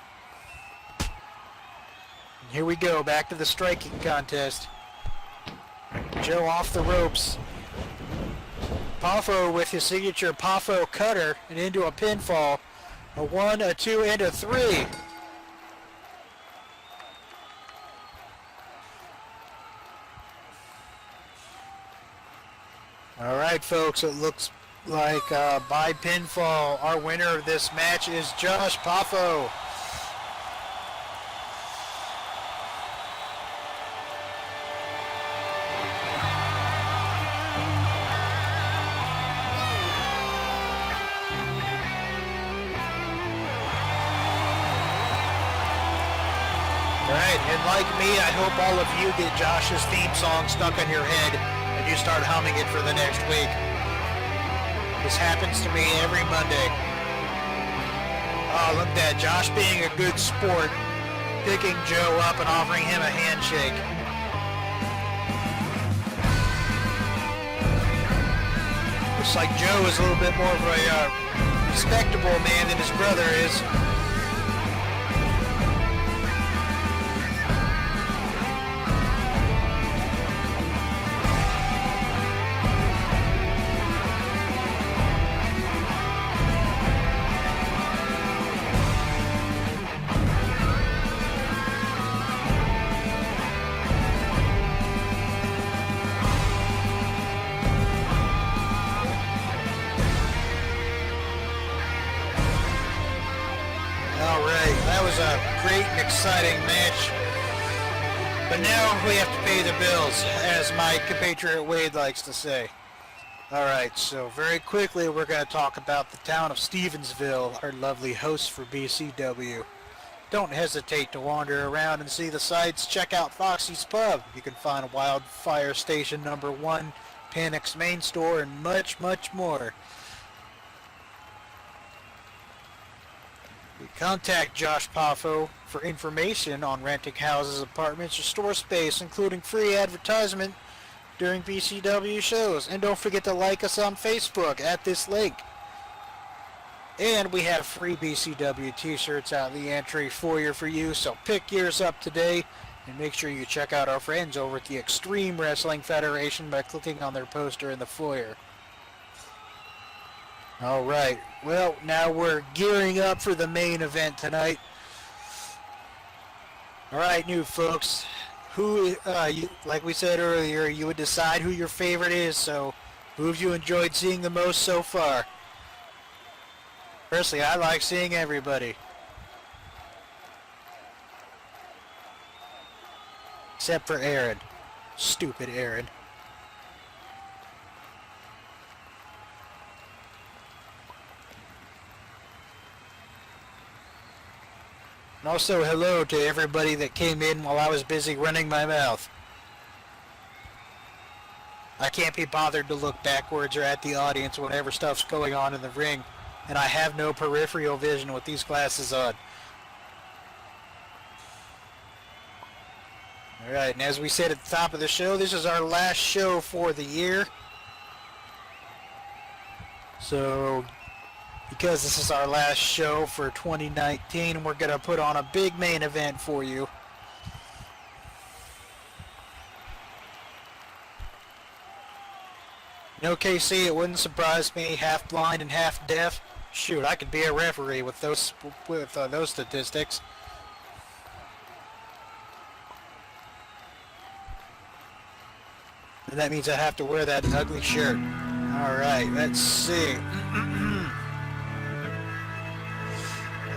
And here we go, back to the striking contest. Joe off the ropes. Poffo with his signature Poffo cutter and into a pinfall. A 1, a 2, and a 3. Alright folks, it looks like by pinfall, our winner of this match is Josh Poffo. Alright, and like me, I hope all of you get Josh's theme song stuck in your head and you start humming it for the next week. This happens to me every Monday. Oh, look at that. Josh being a good sport, picking Joe up and offering him a handshake. Looks like Joe is a little bit more of a respectable man than his brother is. Great and exciting match, but now we have to pay the bills, as my compatriot Wade likes to say. Alright, so very quickly we're going to talk about the town of Stevensville, our lovely host for BCW. Don't hesitate to wander around and see the sights. Check out Foxy's Pub. You can find Wildfire Station number 1, Panic's main store, and much, much more. Contact Josh Poffo for information on renting houses, apartments, or store space, including free advertisement during BCW shows. And don't forget to like us on Facebook at this link. And we have free BCW t-shirts out in the entry foyer for you, so pick yours up today. And make sure you check out our friends over at the Extreme Wrestling Federation by clicking on their poster in the foyer. Alright, well, now we're gearing up for the main event tonight. Alright, new folks, like we said earlier, you would decide who your favorite is, so who have you enjoyed seeing the most so far? Personally, I like seeing everybody. Except for Aaron. Stupid Aaron. And also hello to everybody that came in while I was busy running my mouth. I can't be bothered to look backwards or at the audience whenever stuff's going on in the ring, and I have no peripheral vision with these glasses on. Alright, and as we said at the top of the show, this is our last show for the year. So, because this is our last show for 2019, we're going to put on a big main event for you. You know, KC, it wouldn't surprise me, half blind and half deaf. Shoot, I could be a referee with those statistics. And that means I have to wear that ugly shirt. Alright, let's see.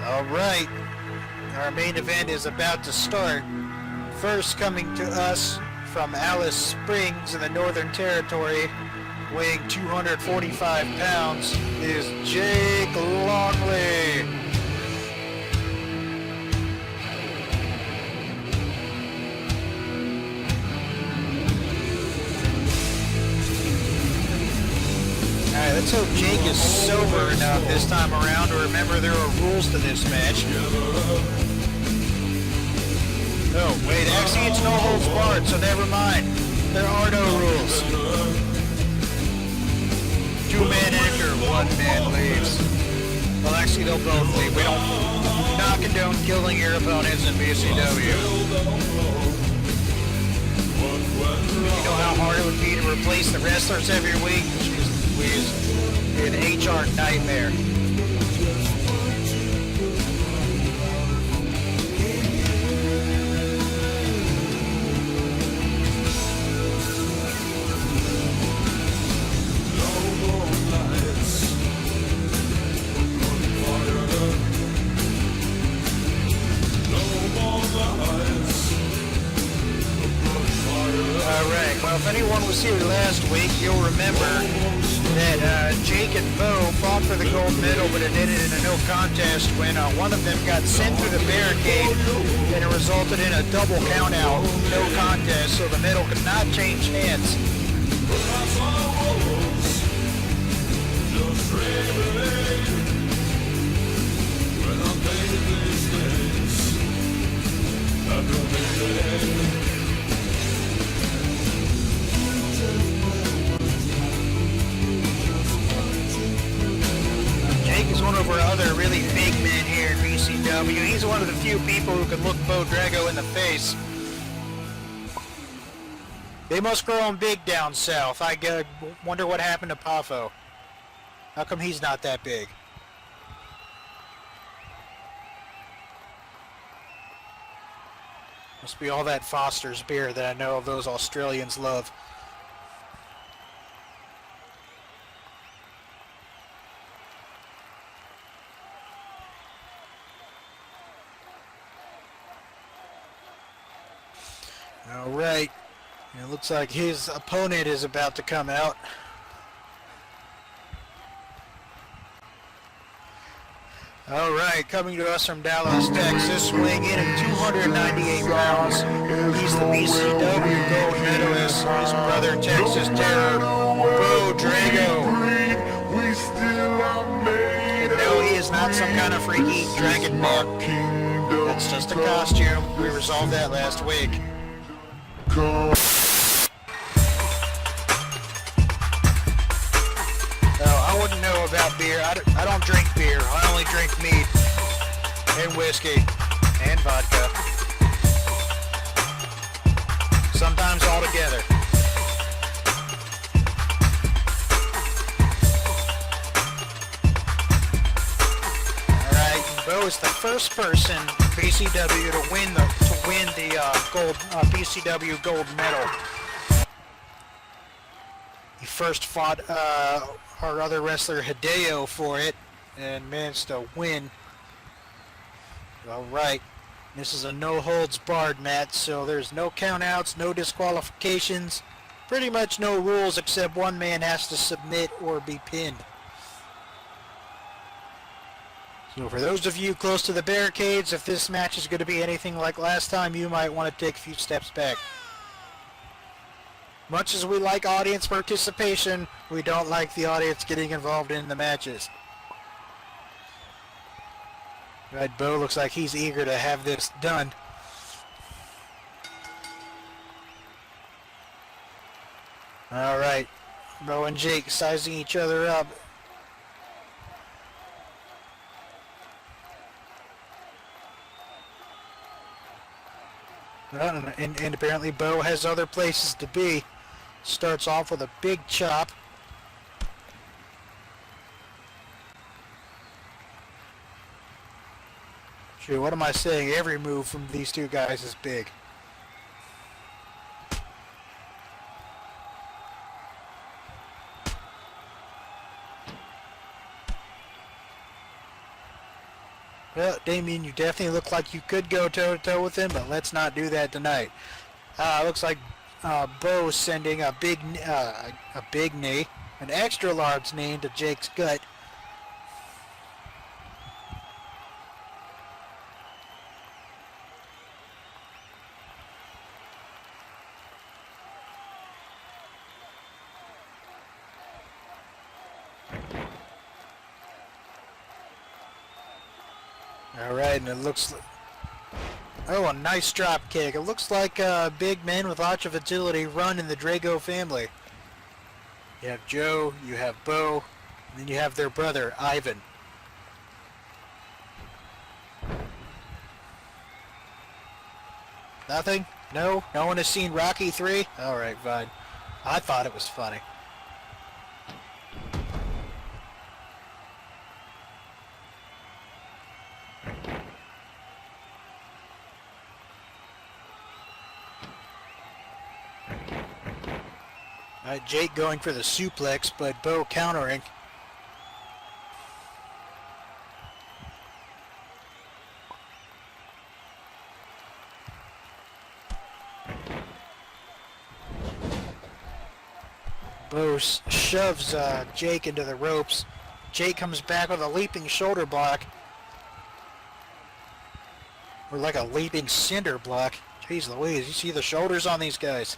Alright, our main event is about to start. First, coming to us from Alice Springs in the Northern Territory, weighing 245 pounds, is Jake Longley. Alright, let's hope Jake is sober enough this time around to remember there are rules to this match. Oh, wait, actually it's no holds barred, so never mind. There are no rules. 2 men enter, 1 man leaves. Well, actually they'll both leave. We don't not condone killing your opponents in BCW. You know how hard it would be to replace the wrestlers every week? An HR nightmare. Alright, well if anyone was here last week, you'll remember that Jake and Bo fought for the gold medal, but it ended in a no contest when one of them got sent through the barricade, and it resulted in a double countout, no contest, so the medal could not change hands. Jake is one of our other really big men here in BCW. He's one of the few people who can look Bo Drago in the face. They must grow him big down south. I wonder what happened to Pafo. How come he's not that big? Must be all that Foster's beer that I know those Australians love. Alright, it looks like his opponent is about to come out. Alright, coming to us from Dallas, Texas, weighing in at 298 pounds. He's the BCW gold medalist. His brother, Texas Terror, Bo Drago. No, he is not some kind of freaky dragon buck. That's just a costume. We resolved that last week. Oh, I wouldn't know about beer. I don't drink beer. I only drink mead and whiskey and vodka. Sometimes all together. Alright, Bo is the first person in BCW to win the gold BCW gold medal. He first fought our other wrestler Hideo for it and managed to win. Alright, this is a no holds barred match, so there's no countouts, no disqualifications, pretty much no rules except one man has to submit or be pinned. So for those of you close to the barricades, if this match is going to be anything like last time, you might want to take a few steps back. Much as we like audience participation, we don't like the audience getting involved in the matches. Right, Bo looks like he's eager to have this done. Alright, Bo and Jake sizing each other up. And apparently Bo has other places to be. Starts off with a big chop. Shoot, what am I saying? Every move from these two guys is big. Well, Damien, you definitely look like you could go toe-to-toe with him, but let's not do that tonight. Looks like Bo sending a big knee, an extra large knee into Jake's gut. Alright, and it looks like... Oh, a nice drop kick. It looks like big men with lots of agility run in the Drago family. You have Joe, you have Bo, and then you have their brother, Ivan. Nothing? No? No one has seen Rocky 3? Alright, fine. I thought it was funny. Alright, Jake going for the suplex, but Bo countering. Bo shoves Jake into the ropes. Jake comes back with a leaping shoulder block. Or like a leaping cinder block. Jeez Louise, you see the shoulders on these guys.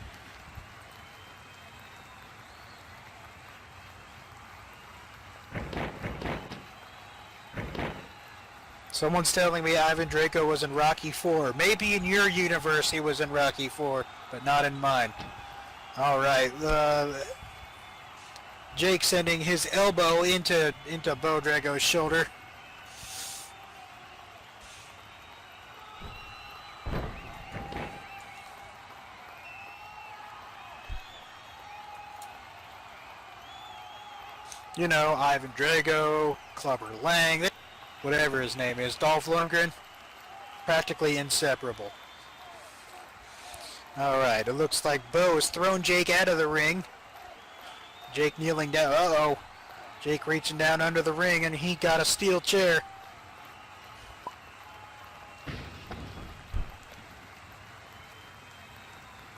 Someone's telling me Ivan Drago was in Rocky 4. Maybe in your universe he was in Rocky 4, but not in mine. Alright, Jake sending his elbow into Bo Drago's shoulder. You know, Ivan Drago, Clubber Lang, whatever his name is, Dolph Lundgren, practically inseparable. Alright, it looks like Bo has thrown Jake out of the ring. Jake kneeling down. Uh-oh. Jake reaching down under the ring, and he got a steel chair.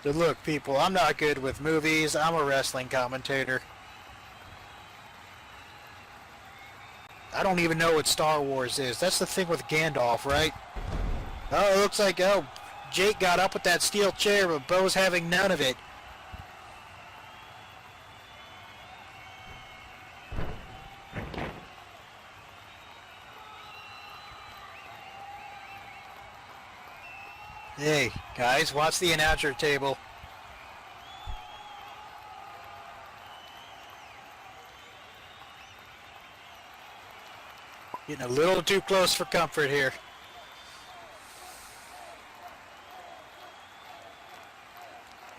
So look, people, I'm not good with movies. I'm a wrestling commentator. I don't even know what Star Wars is. That's the thing with Gandalf, right? Oh, it looks like, Jake got up with that steel chair, but Bo's having none of it. Hey, guys, watch the announcer table. Getting a little too close for comfort here.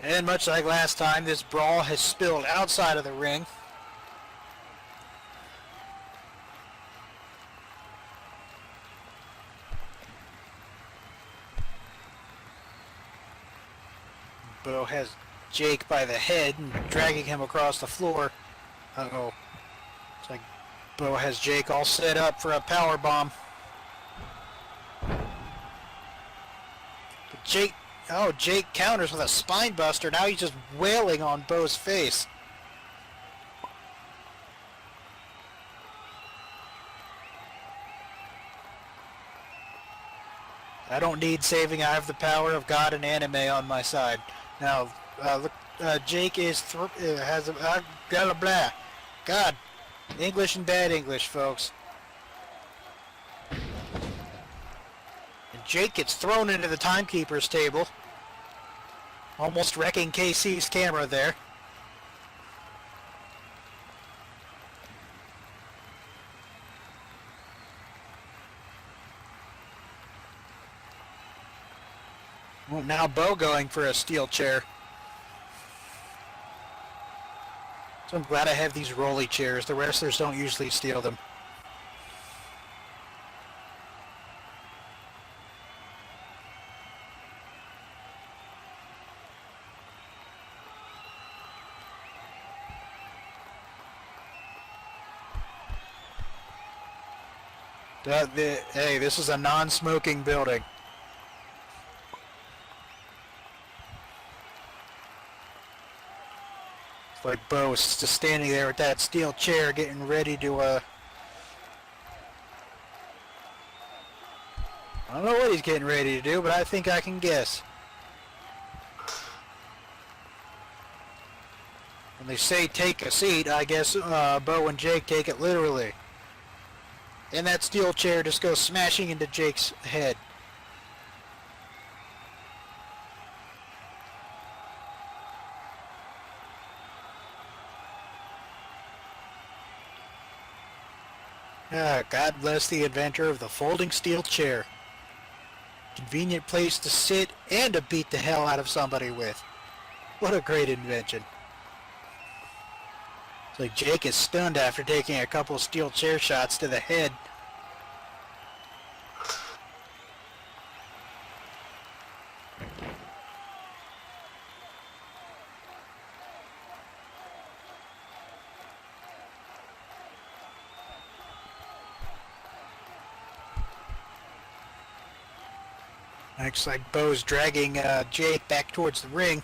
And much like last time, this brawl has spilled outside of the ring. Bo has Jake by the head and dragging him across the floor. Uh-oh. It's like Bo has Jake all set up for a power bomb. But Jake counters with a spine buster. Now he's just wailing on Bo's face. I don't need saving. I have the power of God and anime on my side. Now, look, Jake is has a blah blah blah. God, English and bad English, folks. And Jake gets thrown into the timekeeper's table, almost wrecking KC's camera there. Well, now Bo going for a steel chair. So I'm glad I have these rolly chairs. The wrestlers don't usually steal them. Hey, this is a non-smoking building. Like Bo is just standing there with that steel chair getting ready to, I don't know what he's getting ready to do, but I think I can guess. When they say take a seat, I guess Bo and Jake take it literally. And that steel chair just goes smashing into Jake's head. God bless the inventor of the folding steel chair. Convenient place to sit and to beat the hell out of somebody with. What a great invention. It's like Jake is stunned after taking a couple steel chair shots to the head. Looks like Bo's dragging Jake back towards the ring.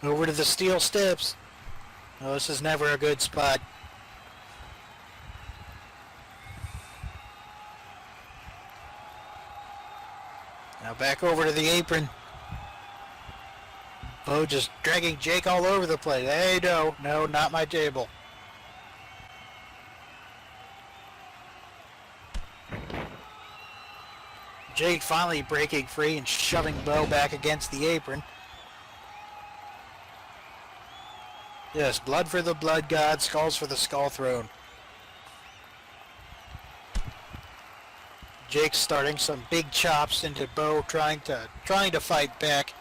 Over to the steel steps. Oh, this is never a good spot. Now back over to the apron. Bo just dragging Jake all over the place. Hey, no, not my table. Jake finally breaking free and shoving Bo back against the apron. Yes, blood for the blood god, skulls for the skull throne. Jake's starting some big chops into Bo, trying to fight back.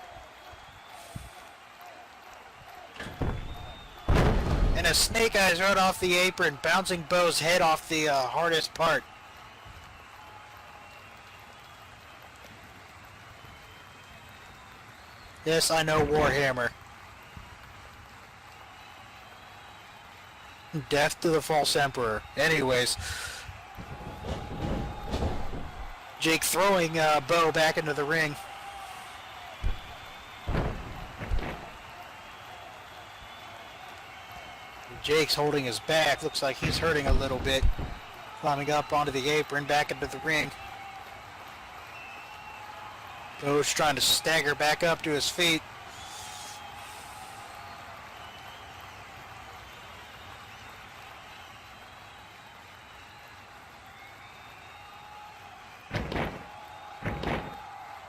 And a snake eyes right off the apron, bouncing Bo's head off the hardest part. Yes, I know Warhammer. Death to the false emperor. Anyways. Jake throwing Bo back into the ring. Jake's holding his back. Looks like he's hurting a little bit. Climbing up onto the apron, back into the ring. Bo's trying to stagger back up to his feet.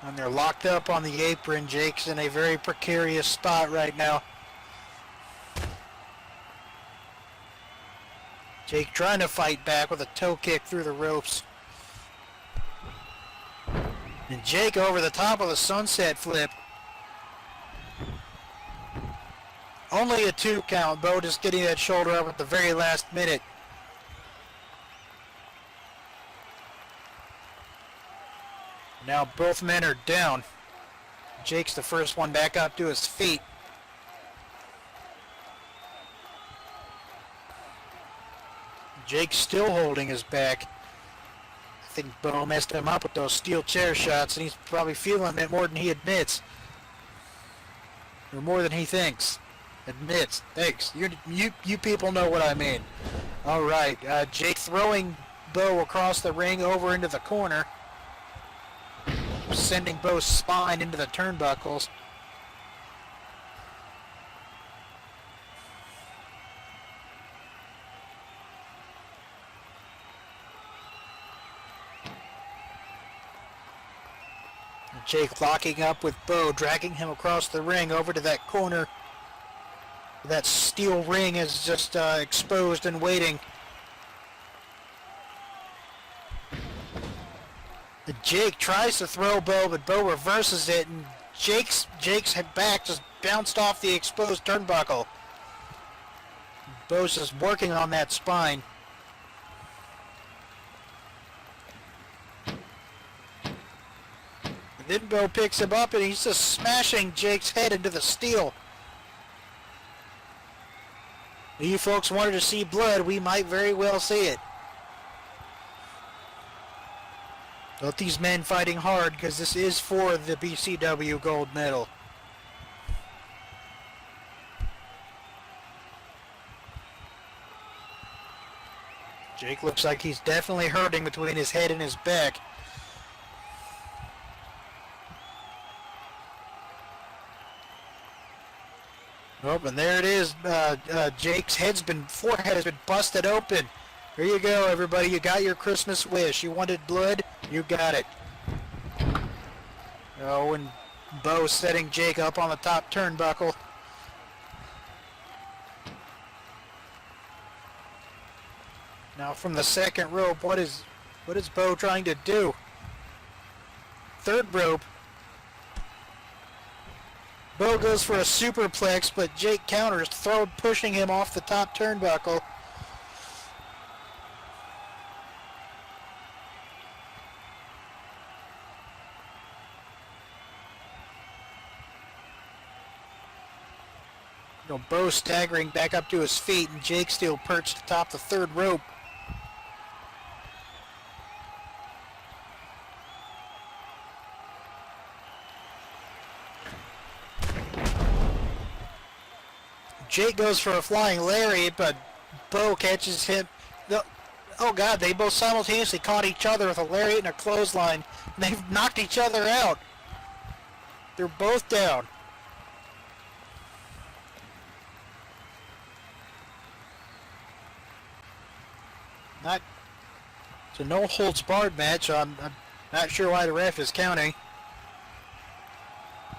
And they're locked up on the apron. Jake's in a very precarious spot right now. Jake trying to fight back with a toe kick through the ropes. And Jake over the top of the sunset flip. Only a 2 count. Bo just getting that shoulder up at the very last minute. Now both men are down. Jake's the first one back up to his feet. Jake's still holding his back. I think Bo messed him up with those steel chair shots, and he's probably feeling it more than he admits. Or more than he thinks. Admits. Thanks. You people know what I mean. Alright, Jake throwing Bo across the ring over into the corner, sending Bo's spine into the turnbuckles. Jake locking up with Bo, dragging him across the ring over to that corner. That steel ring is just exposed and waiting. Jake tries to throw Bo, but Bo reverses it, and Jake's head back just bounced off the exposed turnbuckle. Bo's just working on that spine. Then Bo picks him up and he's just smashing Jake's head into the steel. If you folks wanted to see blood, we might very well see it. Both these men fighting hard because this is for the BCW gold medal. Jake looks like he's definitely hurting between his head and his back. Oh, and there it is. Jake's forehead has been busted open. Here you go, everybody. You got your Christmas wish. You wanted blood? You got it. Oh, and Bo setting Jake up on the top turnbuckle. Now from the second rope, what is Bo trying to do? Third rope. Bo goes for a superplex, but Jake counters, pushing him off the top turnbuckle. Bo staggering back up to his feet, and Jake still perched atop the third rope. Jake goes for a flying lariat, but Bo catches him. Oh God, they both simultaneously caught each other with a lariat and a clothesline, and they've knocked each other out. They're both down. It's a no-holds-barred match, so I'm not sure why the ref is counting.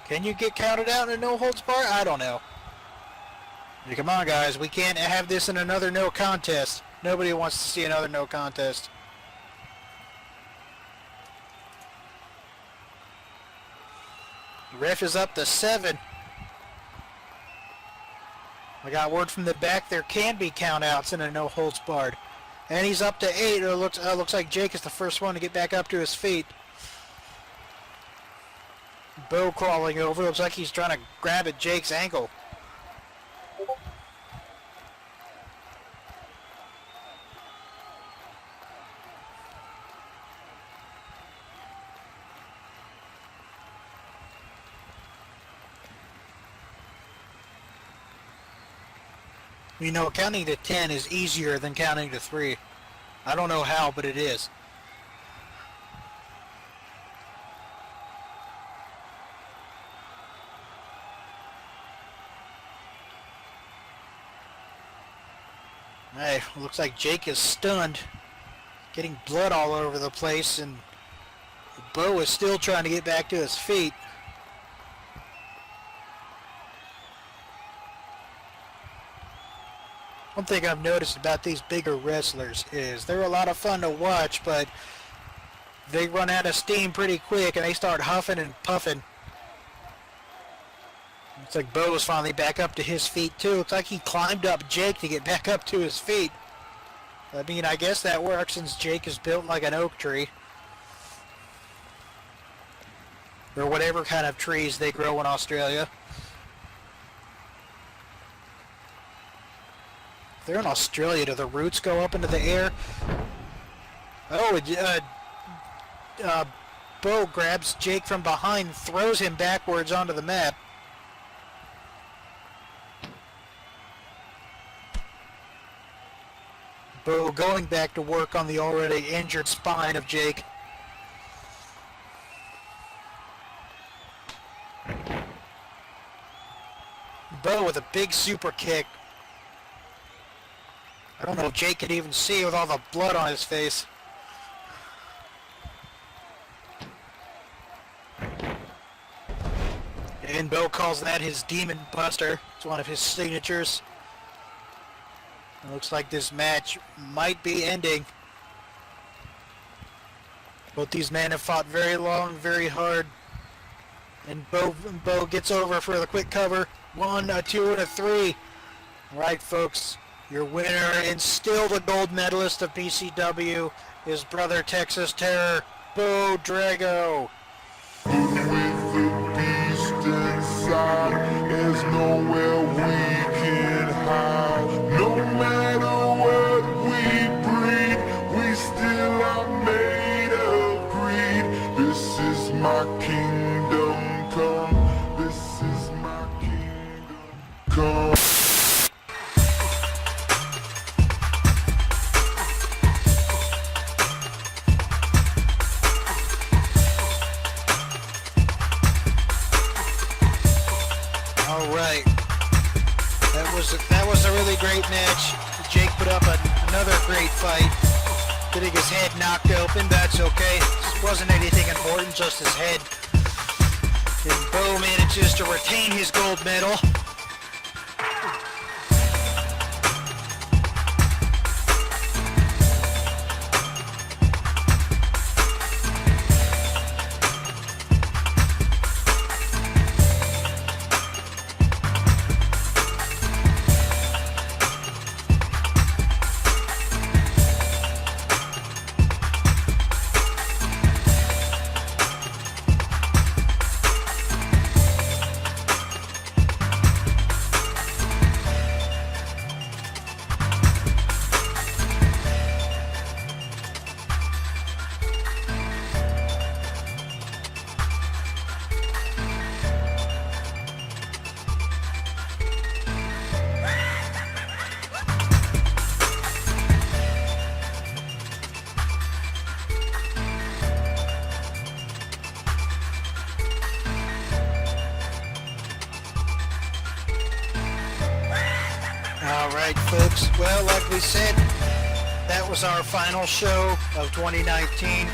Can you get counted out in a no-holds-barred? I don't know. Come on, guys. We can't have this in another no contest. Nobody wants to see another no contest. The ref is up to 7. I got word from the back there can be countouts in a no-holds-barred. And he's up to 8. It looks like Jake is the first one to get back up to his feet. Bo crawling over. Looks like he's trying to grab at Jake's ankle. You know, counting to 10 is easier than counting to 3. I don't know how, but it is. Hey, looks like Jake is stunned. Getting blood all over the place, and Bo is still trying to get back to his feet. One thing I've noticed about these bigger wrestlers is they're a lot of fun to watch, but they run out of steam pretty quick and they start huffing and puffing. Looks like Bo is finally back up to his feet too. Looks like he climbed up Jake to get back up to his feet. I mean, I guess that works since Jake is built like an oak tree. Or whatever kind of trees they grow in Australia. If they're in Australia, do the roots go up into the air? Oh, Bo grabs Jake from behind, throws him backwards onto the mat. Bo going back to work on the already injured spine of Jake. Bo with a big super kick. I don't know if Jake could even see with all the blood on his face. And Bo calls that his Demon Buster. It's one of his signatures. It looks like this match might be ending. Both these men have fought very long, very hard. And Bo gets over for the quick cover. 1, a 2, and a 3. All right, folks. Your winner and still the gold medalist of BCW is Brother Texas Terror, Bo Drago. There's nowhere we can hide. No matter what we breed, we still are made of greed. This is my kingdom come. This is my kingdom come. Alright, that was a really great match. Jake put up another great fight, getting his head knocked open. That's okay. This wasn't anything important, just his head. And Bo manages to retain his gold medal. Alright folks, well like we said, that was our final show of 2019.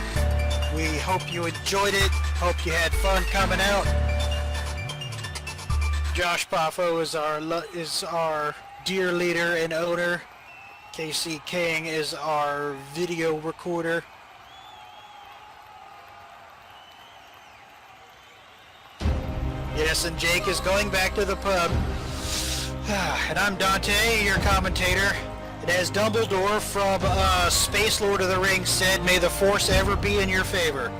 We hope you enjoyed it, hope you had fun coming out. Josh Poffo is our dear leader and owner. Casey King is our video recorder. Yes, and Jake is going back to the pub. And I'm Dante, your commentator. And as Dumbledore from Space Lord of the Rings said, may the Force ever be in your favor.